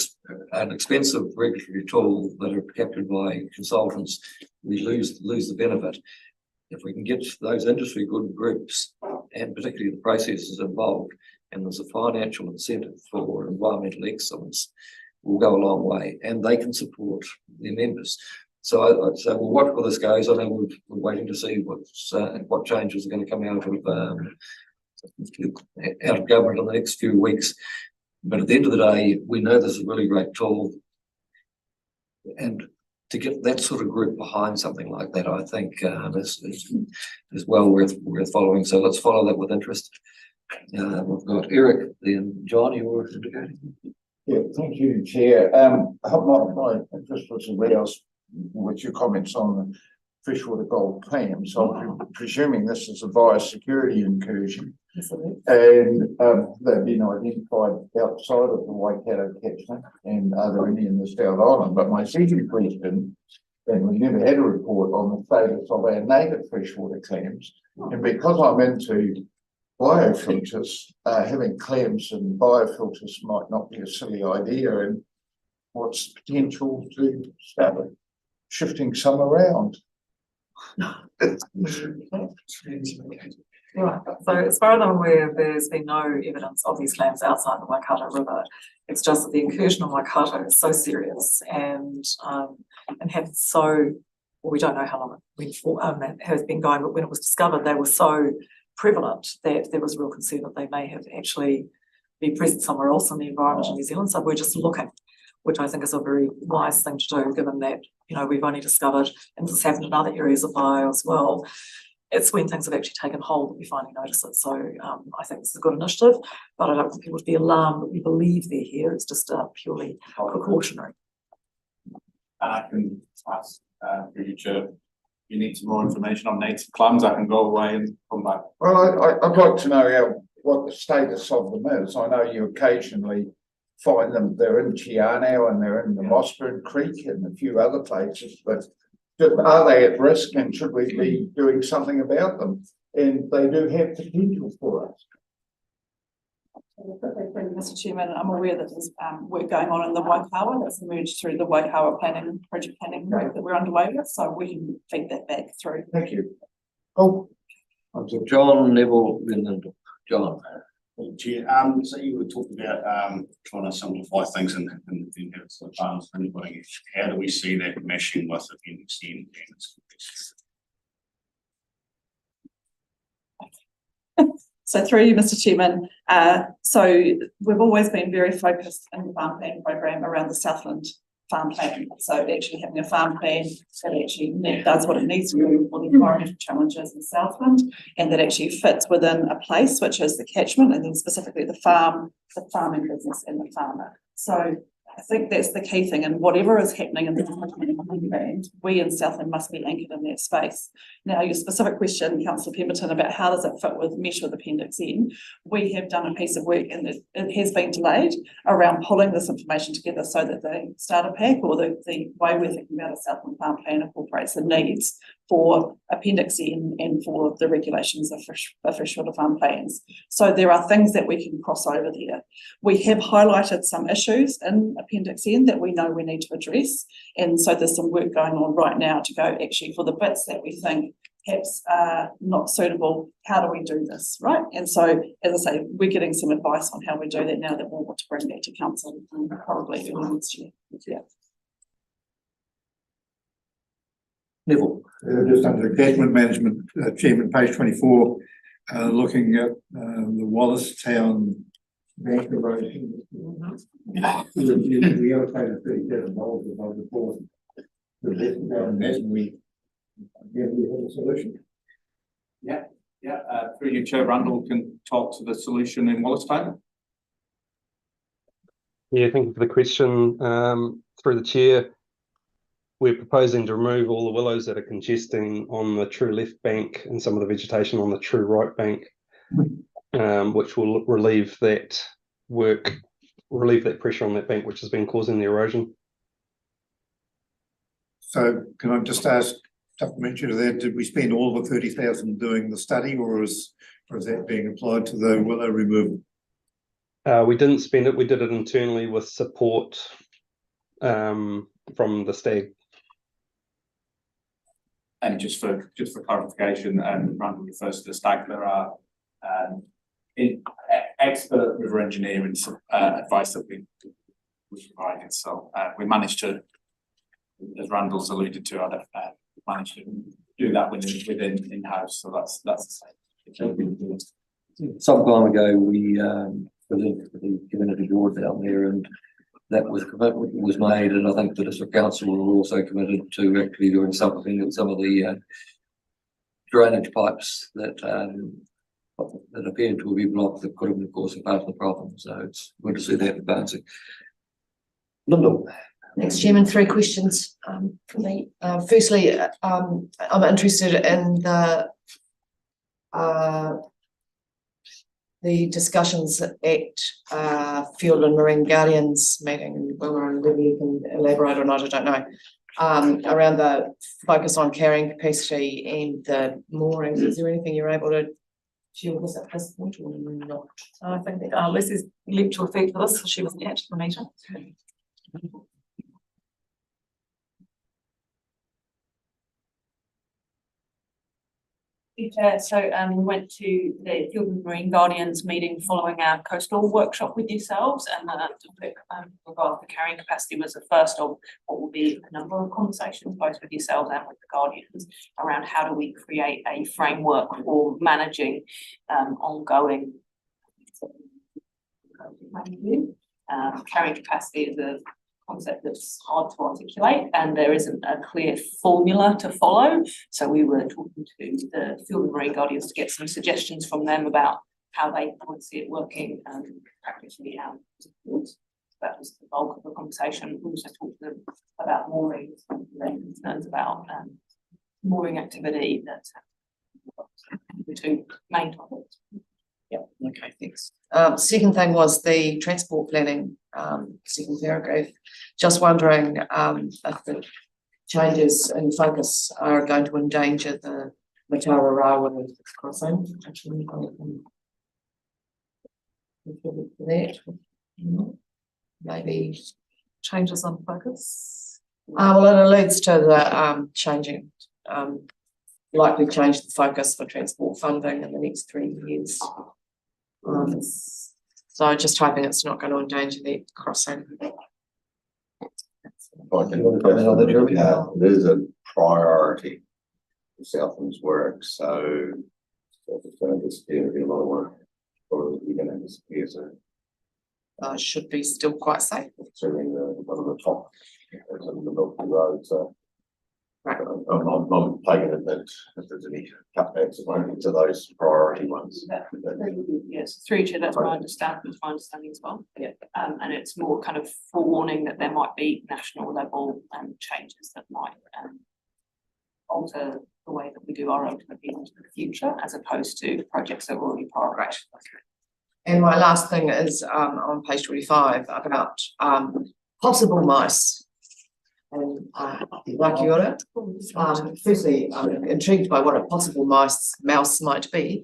an expensive regulatory tool that are protected by consultants, we lose the benefit. If we can get those industry good groups, and particularly the processes involved, and there's a financial incentive for environmental excellence, will go a long way, and they can support their members. So I'd say we'll watch where this goes. I know we're waiting to see what changes are going to come out of government in the next few weeks. But at the end of the day, we know this is a really great tool, and to get that sort of group behind something like that, I think is well worth following. So let's follow that with interest. We've got Eric, then John, you were indicating. Yeah, thank you, Chair. I hope my interest was aroused with your comments on the freshwater gold claim. So I'm presuming this is a biosecurity incursion. And they've been identified outside of the Waikato catchment, and are there any in the South Island? But my second question, and we never had a report on the status of our native freshwater clams, and because I'm into biofilters, having clams and biofilters might not be a silly idea, and what's the potential to start shifting some around? Right, so as far as I'm aware, there's been no evidence of these clams outside the Waikato River. It's just that the incursion of Waikato is so serious and had so, well, we don't know how long it has been going, but when it was discovered, they were so prevalent that there was real concern that they may have actually been present somewhere else in the environment in New Zealand. So we're just looking, which I think is a very wise thing to do, given that, you know, we've only discovered, and this has happened in other areas of bio as well. It's when things have actually taken hold that we finally notice it. So I think this is a good initiative, but I don't want people to be alarmed that we believe they're here. It's just purely precautionary. I can ask, Chair, you need some more information on native clams, I can go away and come back. Well, I'd like to know what the status of them is. I know you occasionally find them, they're in Chiano and they're in the Mossburn Creek and a few other places, but are they at risk and should we be doing something about them? And they do have potential for us. Mr. Chairman, I'm aware that there's work going on in the Waikawa that's emerged through the Waikawa project planning work that we're underway with, so we can feed that back through. Thank you. Oh, John, Neville, and John. Chair, so you were talking about trying to simplify things and have sort of farms and everything. How do we see that meshing with Appendix N? So through you, Mr. Chairman, so we've always been very focused in the farm plan program around the Southland farm plan. So actually having a farm plan that actually does what it needs to do for the environmental challenges in Southland, and that actually fits within a place, which is the catchment, and then specifically the farming business and the farmer. So I think that's the key thing, and whatever is happening in the land, we in Southland must be anchored in that space. Now, your specific question, Councillor Pemberton, about how does it fit with mesh with Appendix N, we have done a piece of work and it has been delayed around pulling this information together so that the starter pack or the way we're thinking about a Southland farm plan incorporates the needs for Appendix N and for the regulations of freshwater farm plans. So there are things that we can cross over there. We have highlighted some issues in Appendix N that we know we need to address, and so there's some work going on right now to go actually for the bits that we think perhaps are not suitable, how do we do this, right? And so, as I say, we're getting some advice on how we do that now that we'll want to bring that to council probably early next year. Yeah. Neville. Just under the catchment management, Chairman, page 24, looking at the Wallace-town bank erosion. We allocated $37 above the board. We have a solution. Through you, Chair, Rundle can talk to the solution in Wallace-town. Yeah, thank you for the question. Through the chair, we're proposing to remove all the willows that are congesting on the true left bank and some of the vegetation on the true right bank, which will relieve that pressure on that bank, which has been causing the erosion. So can I just ask, supplementary to that, did we spend all of the 30,000 doing the study, or is that being applied to the willow removal? We didn't spend it. We did it internally with support from the STAG. And just for clarification, and Rundle refers to the STAG, there are expert river engineering advice that we provided. So we managed to, as Randall's alluded to, managed to do that within in-house. So that's the same. Some time ago, we presented the community board down there, and that was made, and I think the district council were also committed to actually doing something with some of the drainage pipes that appeared to be blocked, that could have been, of course, a part of the problem. So it's good to see that advancing. Lyndall. Thanks, Chairman. 3 questions for me. Firstly, I'm interested in the discussions at Field and Marine Guardians meeting, whether you can elaborate or not, I don't know, around the focus on carrying capacity and the moorings. Is there anything you're able to She was at this point or not? I think Leslie's leaped to her feet for this, so she wasn't at the meeting. So we went to the Field and Marine Guardians meeting following our coastal workshop with yourselves, and the topic regarding the carrying capacity was the first of what will be a number of conversations both with yourselves and with the Guardians around how do we create a framework for managing ongoing carrying capacity is a concept that's hard to articulate and there isn't a clear formula to follow. So we were talking to the Field and Marine Guardians to get some suggestions from them about how they would see it working practically how that was the bulk of the conversation. We also talked to them about mooring, their concerns about mooring activity. That's the two main topics. Yeah, okay, thanks. Second thing was the transport planning, second paragraph. Just wondering if the changes in focus are going to endanger the Mataura Railway crossing. That maybe Changes on focus. well, it alludes to the changing likely change the focus for transport funding in the next 3 years. So just hoping it's not going to endanger the crossing. It is a priority for Southland's work, so it's going to disappear, be a lot of work, or you're going to disappear, so. Should be still quite safe. Certainly one of the top in the Milky Road, so. Right. I'm taking it that if there's any cutbacks, it won't be to those priority ones. Yes, through to that's my understanding as well. Yeah. And it's more kind of forewarning that there might be national level changes that might alter the way that we do our activity into the future, as opposed to projects that are already prioritized. And my last thing is on page 25 about possible mice. And like Yora, firstly, I'm intrigued by what a possible mouse might be,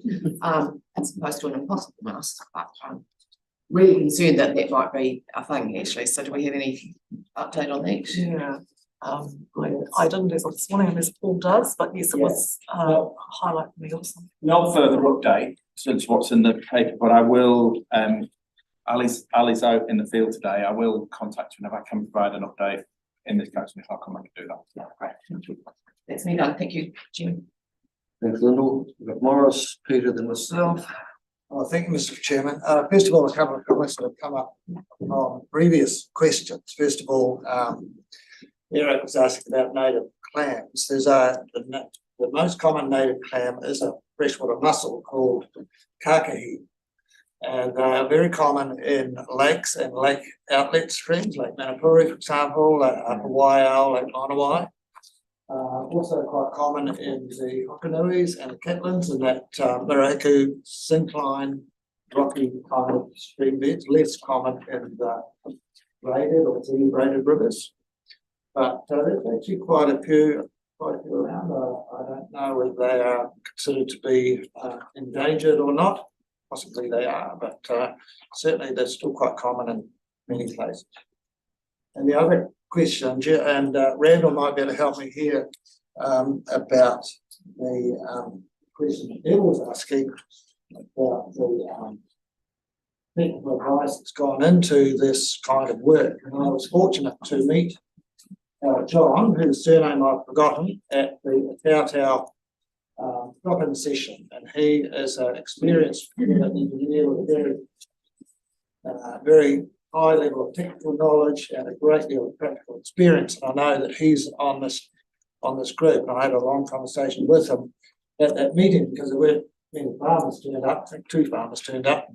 as opposed to an impossible mouse. But I'm really concerned that that might be a thing actually. So do we have any update on that? Yeah. I didn't as of this morning, unless Paul does, but yes, it was highlight for me also. No further update since what's in the paper, but I will, Ali's out in the field today. I will contact you and if I can provide an update in this case, I'll come back and do that. Yeah, great. Thank you. That's me done. Thank you, Jim. Thanks, Lyndall. We've got Morris, Peter, then myself. Thank you, Mr. Chairman. First of all, a couple of comments that have come up on previous questions. First of all, Eric was asking about native clams. There's the most common native clam is a freshwater mussel called kakahi. And they are very common in lakes and lake outlet streams, like Manapuri, for example, Upper Waiau, Lake Lonawai. Also quite common in the Hokanuis and the Catlins and that Maraku syncline, rocky kind of stream beds, less common in the braided or braided rivers. But there's actually quite a few around. I don't know whether they are considered to be endangered or not. Possibly they are, but certainly they're still quite common in many places. And the other question, and Randall might be able to help me here about the question that Bill was asking about the technical advice that's gone into this kind of work. And I was fortunate to meet John, whose surname I've forgotten, at the Tautau drop-in session, and he is an experienced engineer with a very high level of technical knowledge and a great deal of practical experience. And I know that he's on this group, and I had a long conversation with him at that meeting because there weren't many farmers turned up. I think 2 farmers turned up.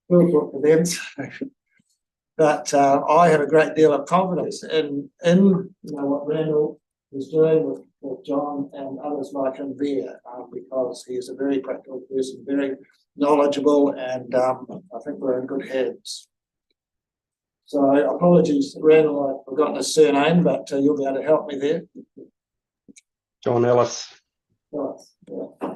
We'll talk to them. But I have a great deal of confidence in what Randall is doing with John and others like him there, because he is a very practical person, very knowledgeable, and I think we're in good hands. So apologies, Randall, I've forgotten his surname, but you'll be able to help me there. John Ellis. Right, yeah.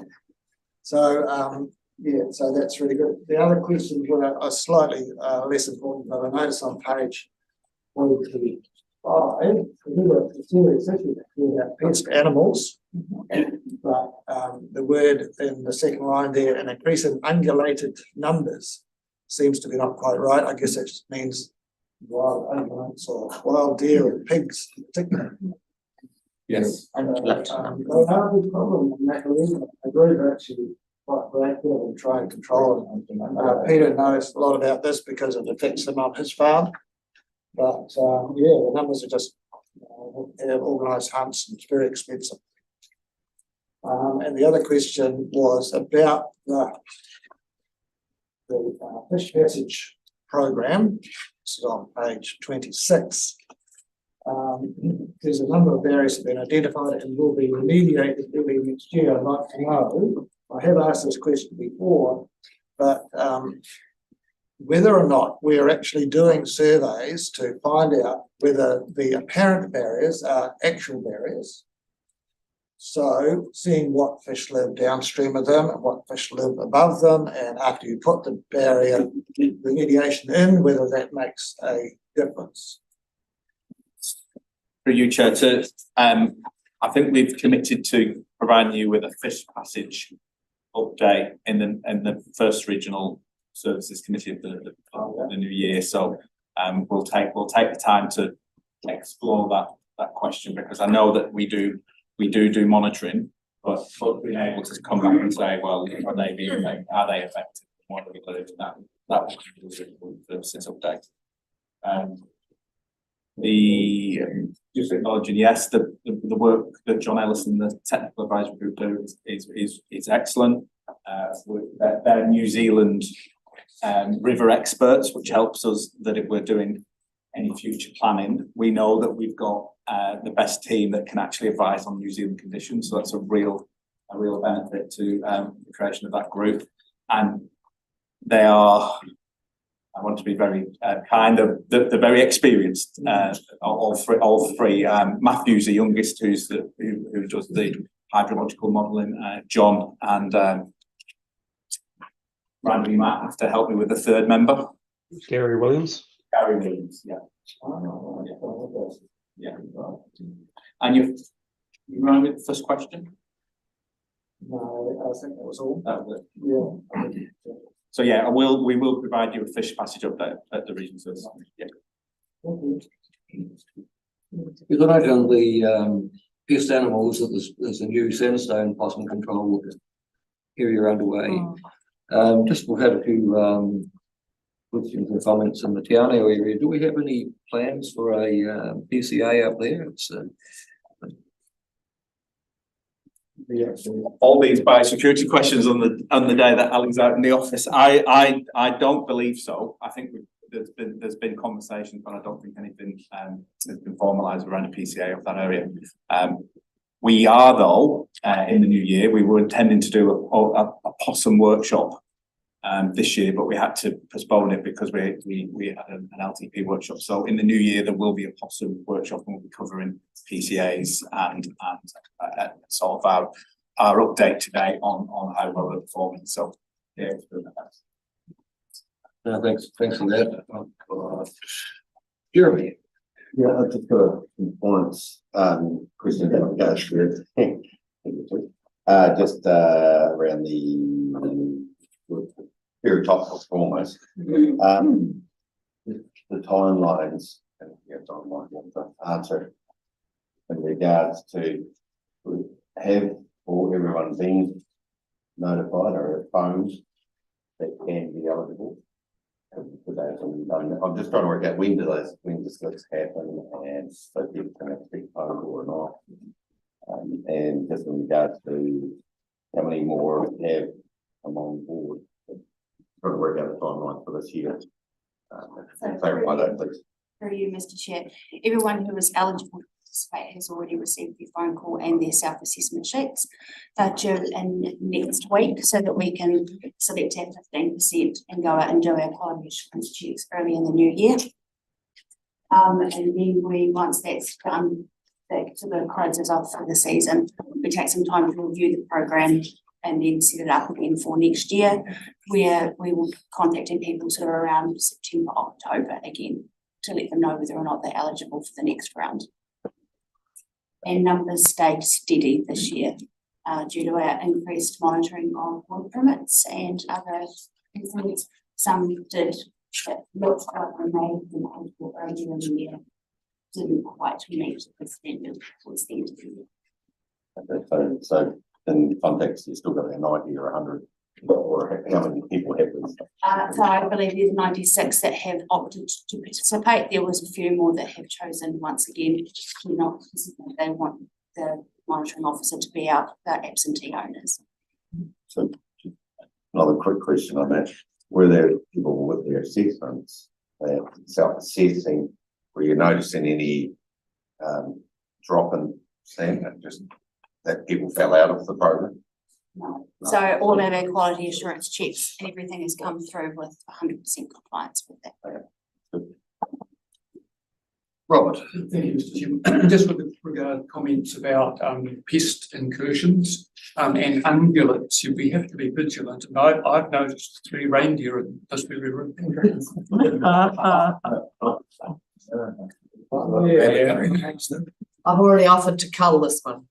So Yeah, so that's really good. The other questions were slightly less important, but I noticed on page 45, the serious issue about pest animals. But the word in the second line there, an increase in ungulated numbers, seems to be not quite right. I guess it just means wild ungulates or wild deer and pigs in particular. Yes. They have a problem in that area. I agree they're actually quite proactive and try and control it. Peter knows a lot about this because it affects them on his farm. But yeah, the numbers are just have organised hunts and it's very expensive. And the other question was about the Fish Passage program. This is on page 26. There's a number of barriers that have been identified and will be remediated early next year. I'd like to know, I have asked this question before, but whether or not we're actually doing surveys to find out whether the apparent barriers are actual barriers. So seeing what fish live downstream of them and what fish live above them, and after you put the barrier remediation in, whether that makes a difference. For you, Chair, I think we've committed to providing you with a Fish Passage update in the first regional services committee of the new year. So we'll take the time to explore that question, because I know that we do monitoring, but being able to come back and say, well, are they affected? What do we do? That will be the services update. Just acknowledging, yes, the work that John Ellis and the technical advisory group do is excellent. They're New Zealand river experts, which helps us that if we're doing any future planning, we know that we've got the best team that can actually advise on New Zealand conditions. So that's a real benefit to the creation of that group. And they are, I want to be very kind, they're very experienced, all three. Matthew's the youngest, who does the hydrological modelling, John, and randomly Matt have to help me with the third member. Gary Williams. Gary Williams, yeah. Yeah. And you run with the first question? No, I think that was all. That was it. Yeah. So yeah, we will provide you a Fish Passage update at the region service. Yeah. You've got out on the pest animals that there's a new sandstone possum control area underway. Just we've had a few questions and comments in the Tiano area. Do we have any plans for a PCA up there? It's all these biosecurity questions on the day that Ali's out in the office. I don't believe so. I think there's been conversations, but I don't think anything has been formalised around a PCA of that area. We are, though, in the new year, we were intending to do a possum workshop this year, but we had to postpone it because we had an LTP workshop. So in the new year, there will be a possum workshop, and we'll be covering PCAs and sort of our update today on how well we're performing. So yeah, it's been the best. No, thanks for that. Jeremy. Yeah, I've just got a compliance question about go through. Just around the very topical almost. The timelines, and yeah, John might want to answer in regards to have everyone been notified or phoned that can be eligible. I'm just trying to work out when does this happen, and so people can actually phone or not. And just in regards to how many more we have come on board, trying to work out the timeline for this year. Clarify that, please. Through you, Mr. Chair. Everyone who is eligible to participate has already received their phone call and their self-assessment sheets. They're due in next week so that we can select our 15% and go out and do our quality assurance checks early in the new year. And then once that's done, that sort of closes off for the season. We take some time to review the program and then set it up again for next year, where we will be contacting people sort of around September, October again to let them know whether or not they're eligible for the next round. And numbers stayed steady this year due to our increased monitoring of work permits and other things. Some did that looked like they may have been eligible earlier in the year, didn't quite meet the standard towards the end of the year. Okay, so in context, you're still got a 90 or 100, or how many people have this? So I believe there's 96 that have opted to participate. There was a few more that have chosen once again to not participate. They want the monitoring officer to be out, the absentee owners. So another quick question on that. Were there people with their assessments, self-assessing, were you noticing any drop in standard, just that people fell out of the program? No. So all of our quality assurance checks and everything has come through with 100% compliance with that. Robert. Thank you, Mr. Chairman. Just with regard to comments about pest incursions and ungulates, we have to be vigilant. And I've noticed 3 reindeer in this very room. I've already offered to cull this one.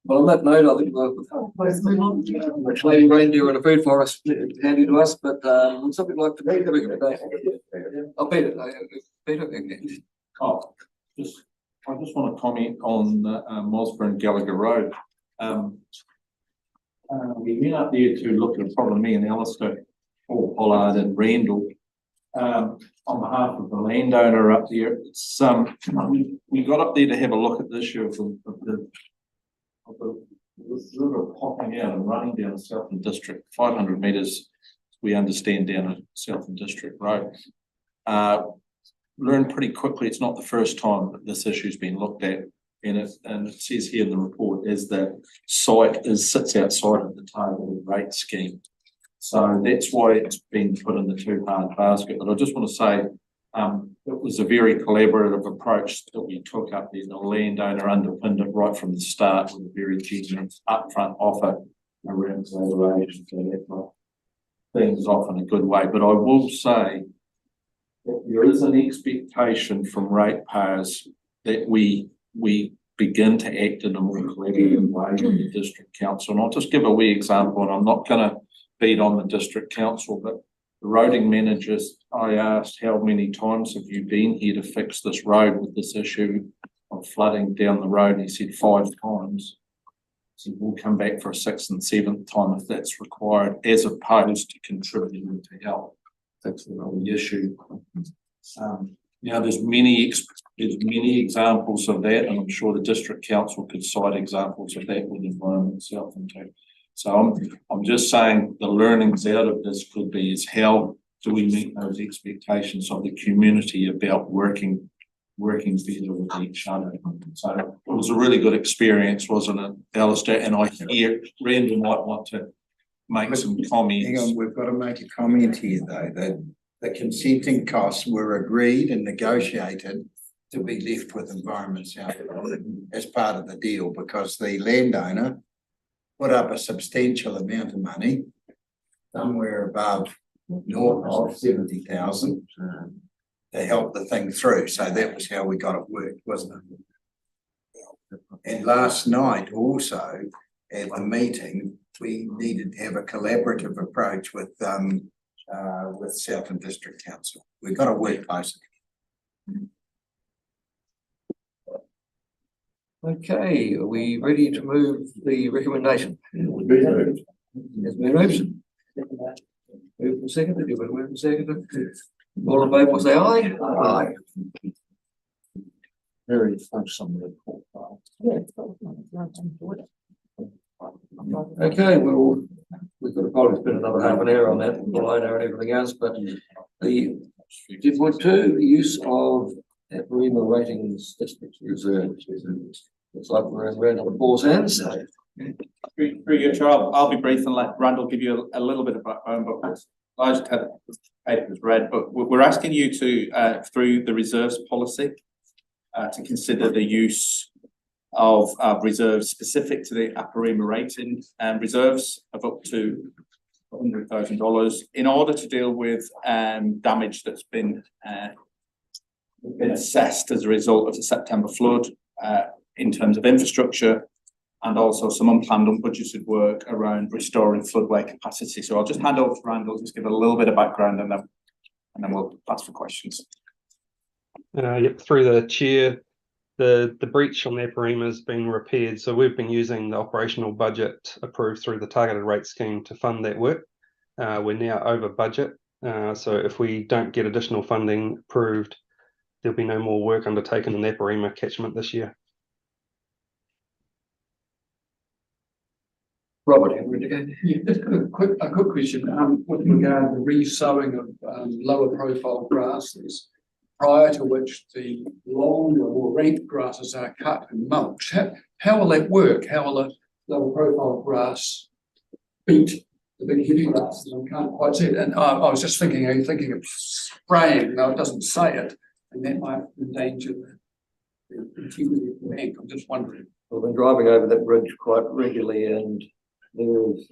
Well, on that note, I think the clay reindeer and a food forest handy to us, but would something like to make a recommendation? Oh, Peter, Oh, I just want to comment on Mosborough and Gallagher Road. We went up there to look at a problem, me and Alistair, Paul Pollard and Randall, on behalf of the landowner up there. It's we got up there to have a look at the issue of the river popping out and running down Southern District, 500 metres, we understand, down a Southern District road. Learned pretty quickly it's not the first time that this issue's been looked at, and it says here in the report is that site sits outside of the targeted rate scheme. So that's why it's been put in the 2-part basket. But I just want to say it was a very collaborative approach that we took up there. The landowner underpinned it right from the start with a very generous upfront offer around collaboration. So that things off in a good way. But I will say that there is an expectation from ratepayers that we begin to act in a more collaborative way with the district council. And I'll just give a wee example, and I'm not going to beat on the district council, but the roading managers, I asked, how many times have you been here to fix this road with this issue of flooding down the road? And he said 5 times. So we'll come back for a 6th and 7th time if that's required, as opposed to contributing to help fix the issue. Now there's many examples of that, and I'm sure the district council could cite examples of that with Environment South and too. So I'm just saying the learnings out of this could be is how do we meet those expectations of the community about working better with each other. So it was a really good experience, wasn't it, Alistair? And I hear Randall might want to make some comments. Hang on, we've got to make a comment here though, that the consenting costs were agreed and negotiated to be left with Environment South as part of the deal, because the landowner put up a substantial amount of money, somewhere above north of 70,000 to help the thing through. So that was how we got it worked, wasn't it? And last night also at the meeting, we needed to have a collaborative approach with Southern District Council. We've got to work closely. Okay, are we ready to move the recommendation? Has been moved. Moved and seconded. You moved and seconded. All in favour, say aye. Aye. Very fulsome report. Okay, we've got to probably spend another half an hour on that, line hour and everything else, but the 2.2, use of Aparima Ratings District Reserve. Looks like we're in Randall and Paul's hands. I'll be brief and let Randall give you a little bit of background, but I just had paper's read, but we're asking you to, through the reserves policy, to consider the use of reserves specific to the Aparima rating reserves of up to $100,000 in order to deal with damage that's been assessed as a result of the September flood in terms of infrastructure and also some unplanned, unbudgeted work around restoring floodway capacity. So I'll just hand over to Randall, just give a little bit of background and then we'll ask for questions. Yep, through the chair, the breach on the Aparima has been repaired. So we've been using the operational budget approved through the targeted rate scheme to fund that work. We're now over budget. So if we don't get additional funding approved, there'll be no more work undertaken in the Aparima catchment this year. Robert, have we go? Yeah, just a quick question, with regard to the re-sowing of, lower profile grasses, prior to which the longer, more rank grasses are cut and mulched. How will that work? How will the lower profile grass beat the big heavy grasses? I can't quite see it. And I was just thinking, are you thinking of spraying? No, it doesn't say it, and that might endanger the integrity of the bank. I'm just wondering. I've been driving over that bridge quite regularly, and there's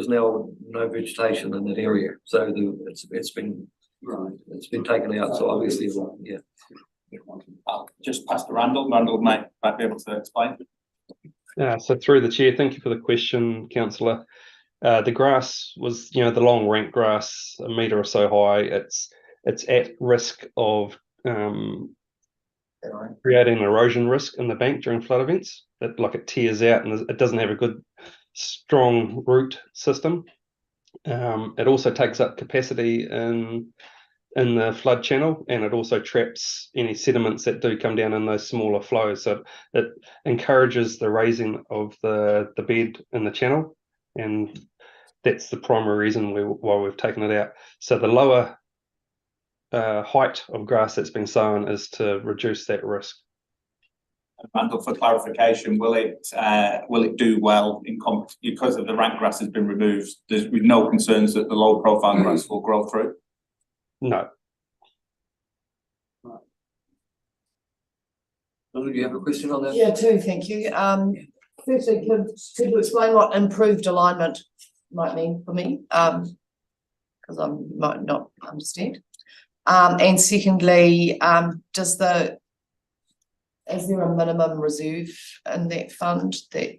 now no vegetation in that area, so it's been taken out. So obviously, yeah. I'll just pass to Randall. Randall might be able to explain. So through the chair, thank you for the question, councillor. The grass was, the long rank grass, a metre or so high. It's at risk of creating an erosion risk in the bank during flood events. It tears out and it doesn't have a good strong root system. It also takes up capacity in the flood channel, and it also traps any sediments that do come down in those smaller flows. So it encourages the raising of the bed in the channel, and that's the primary reason why we've taken it out. So the lower height of grass that's been sown is to reduce that risk. Randall, for clarification, will it do well because of the rank grass has been removed? There's no concerns that the low profile grass will grow through? No. Do you have a question on that? Yeah, too, thank you. Firstly, could you explain what improved alignment might mean for me? Because I might not understand. And secondly, is there a minimum reserve in that fund that,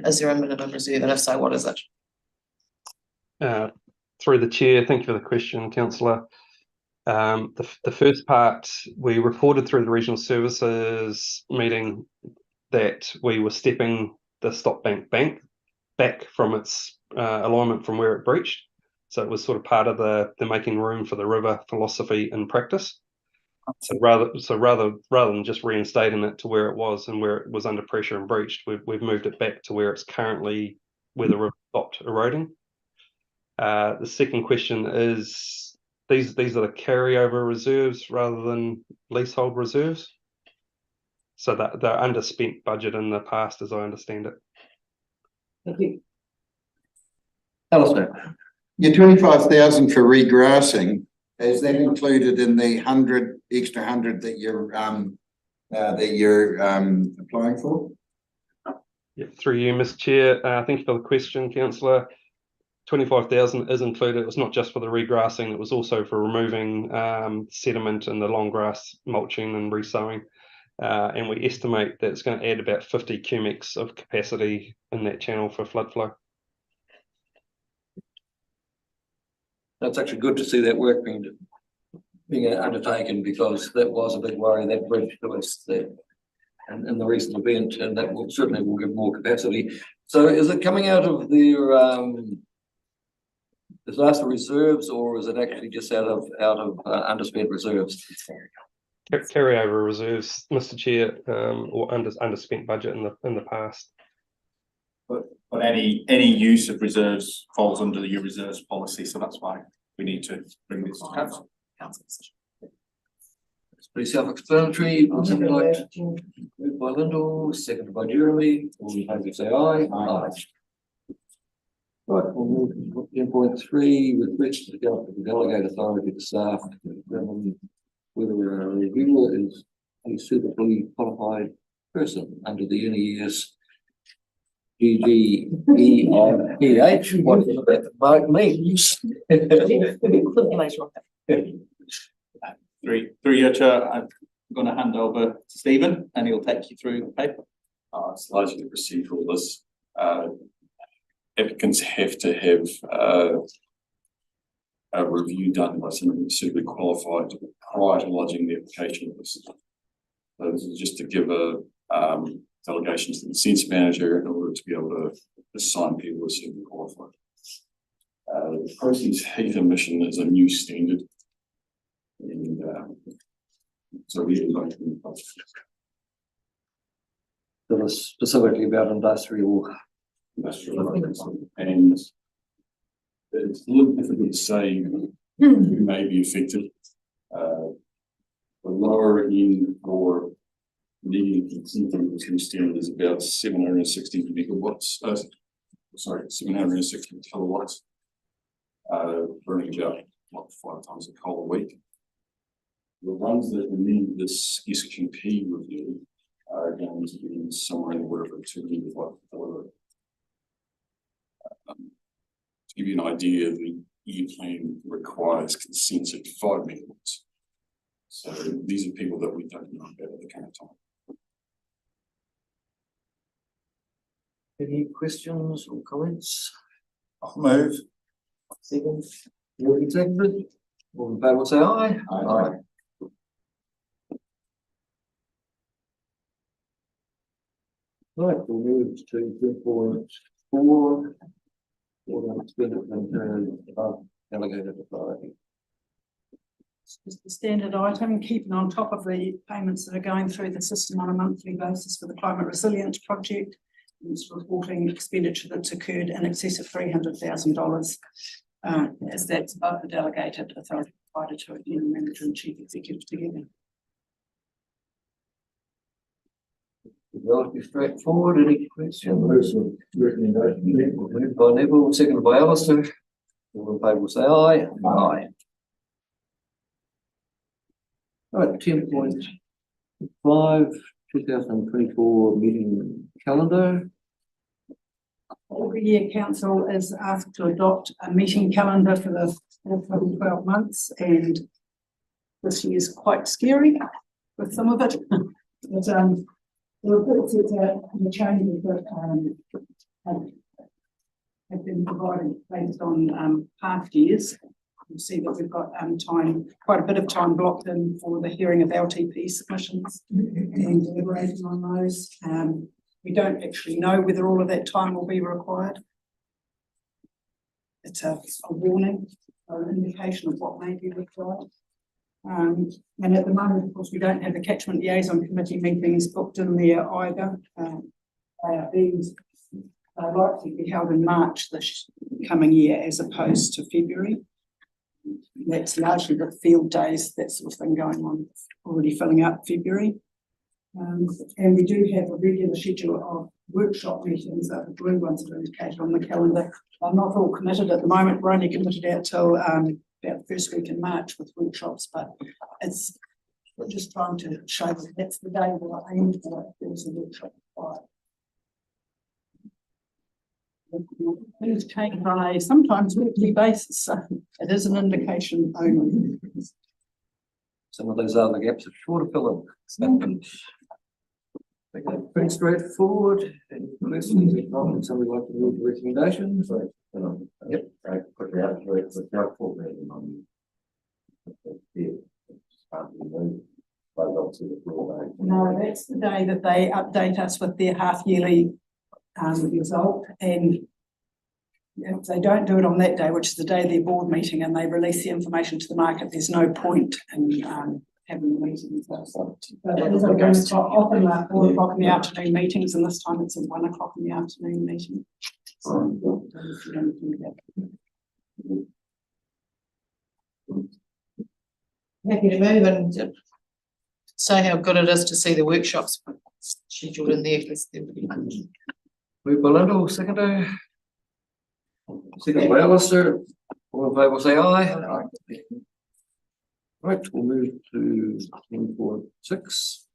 is there a minimum reserve, and if so, what is it? Through the chair, thank you for the question, councillor. The first part, we reported through the regional services meeting that we were stepping the Stop Bank back from its alignment from where it breached. So it was sort of part of the making room for the river philosophy in practice. So rather than just reinstating it to where it was and where it was under pressure and breached, we've moved it back to where it's currently, where the river stopped eroding. The second question is, these are the carryover reserves rather than leasehold reserves. So that they're underspent budget in the past, as I understand it. Thank you. Alistair. Your 25,000 for regrassing, is that included in the extra 100 that you're applying for? Yeah, through you, Mr. Chair. Thank you for the question, councillor. 25,000 is included. It was not just for the regrassing, it was also for removing sediment and the long grass mulching and resowing. And we estimate that it's going to add about 50 cubics of capacity in that channel for flood flow. That's actually good to see that work being undertaken, because that was a big worry, that bridge that was there and the recent event, and that certainly will give more capacity. So is it coming out of their disaster reserves, or is it actually just out of underspent reserves? Carryover reserves, Mr. Chair, or underspent budget in the past. But any use of reserves falls under your reserves policy, so that's why we need to bring this to council. It's pretty self-explanatory. Something like moved by Lyndall, seconded by Jeremy. All in favour say aye. Aye. Right, we'll move to 10.3, request to the government to delegate authority to staff to determine whether a reviewer is a suitably qualified person under the NES GGEIPH. What does that mark means? Through your chair, I'm gonna hand over to Stephen and he'll take you through the paper. It's largely procedural. This applicants have to have a review done by somebody suitably qualified prior to lodging the application of this. So this is just to give a delegation to the consents manager in order to be able to assign people who are suitably qualified. The proceeds heat emission is a new standard. And so we like to That was specifically about industrial. And it's a little difficult to say who may be affected. The lower end for needing consent of this new standard is about 760 megawatts. 760 kilowatts. Burning about 5 times a coal a week. The ones that need this SQP review are going to be somewhere in the order of 2 gigawatt boiler. To give you an idea, the E plan requires consent at 5 megawatts. So these are people that we don't know about at the current time. Any questions or comments? I'll move. Second, moving seconded. All in favour, say aye. Aye. Right, we'll move to 2.4. Order expenditure above delegated authority. Just the standard item, keeping on top of the payments that are going through the system on a monthly basis for the climate resilience project. And it's reporting expenditure that's occurred in excess of $300,000, as that's above the delegated authority provided to a general manager and chief executive together. Relatively straightforward. Any questions? Moved by Neville, seconded by Alistair. All in favour, say aye. Aye. Right, 10.5, 2024 meeting calendar. Every year, council is asked to adopt a meeting calendar for the forthcoming 12 months, and this year is quite scary with some of it. But the reports that the changes that have been provided based on past years. You'll see that we've got quite a bit of time blocked in for the hearing of LTP submissions and deliberating on those. We don't actually know whether all of that time will be required. It's a warning or an indication of what may be required. And at the moment, of course, we don't have the catchment liaison committee meetings booked in there either. They are likely to be held in March this coming year as opposed to February. That's largely the field days, that sort of thing going on, already filling up February. And we do have a regular schedule of workshop meetings, the blue ones are indicated on the calendar. I'm not all committed at the moment, we're only committed out till about the first week in March with workshops, but we're just trying to show that that's the day we'll aim for, there's a workshop required. Things change on a sometimes weekly basis, so it is an indication only. Some of those other gaps are sure to fill in. Okay, pretty straightforward. Any questions? If not, somebody like to move the recommendations? Yep. Put it out for it, but not for me. No, that's the day that they update us with their half yearly result, and if they don't do it on that day, which is the day of their board meeting, and they release the information to the market, there's no point in having the meetings. But it is often 4 o'clock in the afternoon meetings, and this time it's at 1 o'clock in the afternoon meeting. Happy to move and say how good it is to see the workshops scheduled in there. Move by Lyndall, seconder. Second by Alistair, all in favour say aye. Right, we'll move to 1.6.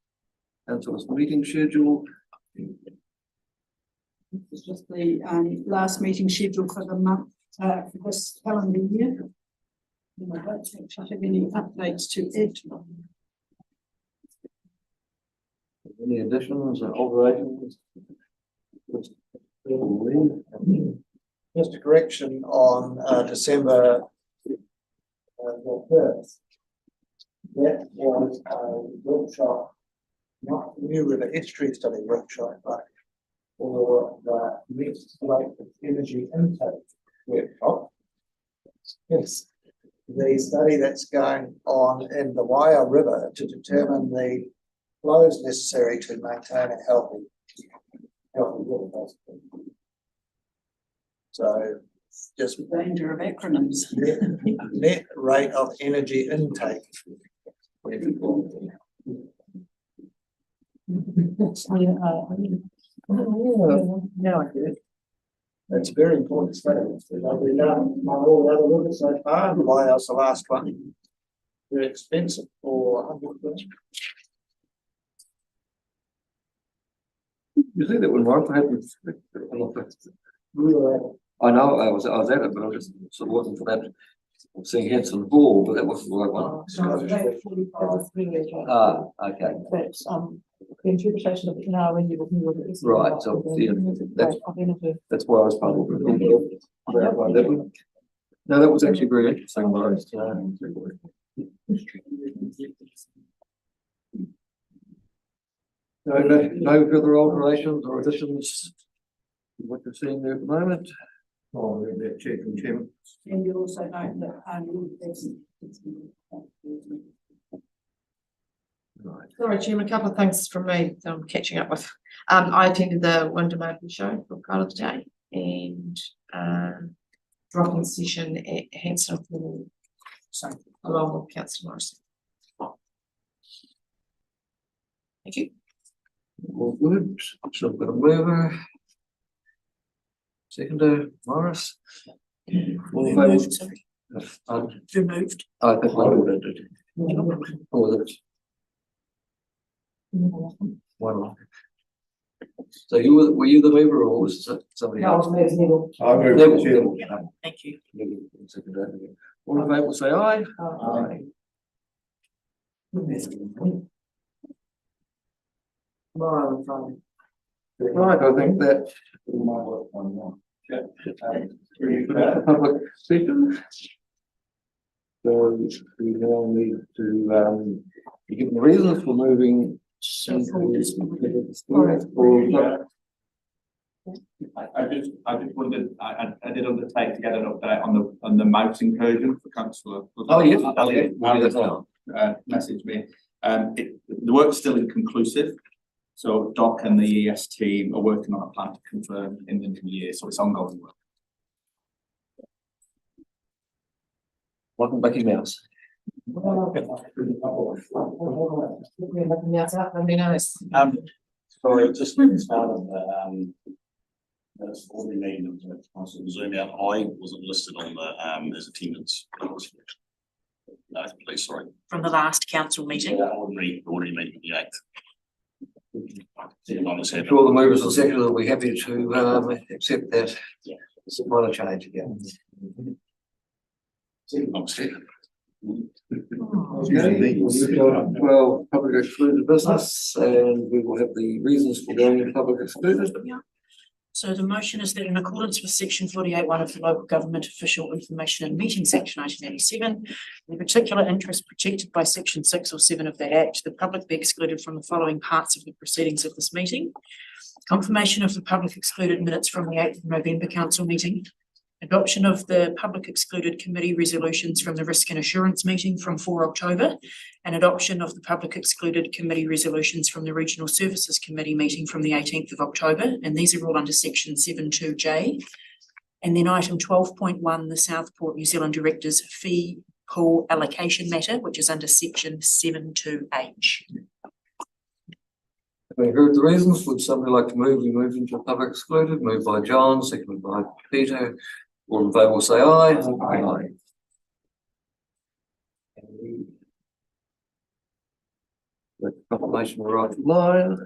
Council's meeting schedule. It's just the last meeting scheduled for the month for this calendar year. And I don't think I have any updates to add. Any additions or alterations? Just a correction on December the 1st. That was a workshop, not New River History Study workshop, but for the next rate of energy intake workshop. Yes, the study that's going on in the Waia River to determine the flows necessary to maintain a healthy river basically. So just danger of acronyms. net rate of energy intake. Now I do. That's a very important study. I've been done on all the other rivers so far, and why else the last one? Very expensive for 100 quid. You think that when Martha had this? I know, I was at it, but I was sort of looking for that. Seeing Henson Hall, but that wasn't the right one. Okay. But, the interpretation of it now when you review it is. Right, so, yeah, that's why I was puzzled. No, that was actually very interesting. No further alterations or additions. What you're seeing there at the moment. Oh, that chair from Chairman. And you also note that Right. Sorry, Chairman, a couple of things from me that I'm catching up with. I attended the Windom show for part of the day and drop-in session at Hanson Hall, so along with Councillor Morrison. Thank you. All good. So I've got a mover. Seconder, Morris. All in favour? removed. I think I ordered it. Oh, that's one off. So were you the mover or was it somebody else? Neville. I moved Neville, to Chairman. Neville. Thank you. Neville, seconder. All in favour, say aye. Aye. Tomorrow and Friday. Right, I think that. Public session. So we now need to be given the reasons for moving. I just wondered, I did undertake to get an update on the moat incursion for councillor. Oh, yes. Elliot, messaged me. The work's still inconclusive. So Doc and the ES team are working on a plan to confirm in the new year, so it's ongoing work. Welcome back, emails. Sorry, just at the start of the ordinary meeting, I was zoom out. I wasn't listed on the as attendance. No, please, sorry. From the last council meeting. Ordinary meeting, the 8th. I'm sure the movers and seconders will be happy to accept that. It's a minor change again. Well, public excluded business, and we will have the reasons for going into public excluded. So the motion is that in accordance with section 48(1) of the Local Government Official Information and Meetings Act 1987, the particular interest protected by section 6 or 7 of that act, the public be excluded from the following parts of the proceedings of this meeting. Confirmation of the public excluded minutes from the 8th of November council meeting. Adoption of the public excluded committee resolutions from the Risk and Assurance meeting from 4 October, and adoption of the public excluded committee resolutions from the Regional Services Committee meeting from the 18th of October, and these are all under section 7.2J. And then item 12.1, the Southport New Zealand Directors Fee Pool Allocation Matter, which is under section 7.2H. We heard the reasons. Would somebody like to move? We move into public excluded. Moved by John, seconded by Peter. All in favour will say aye. Aye. The confirmation of right line.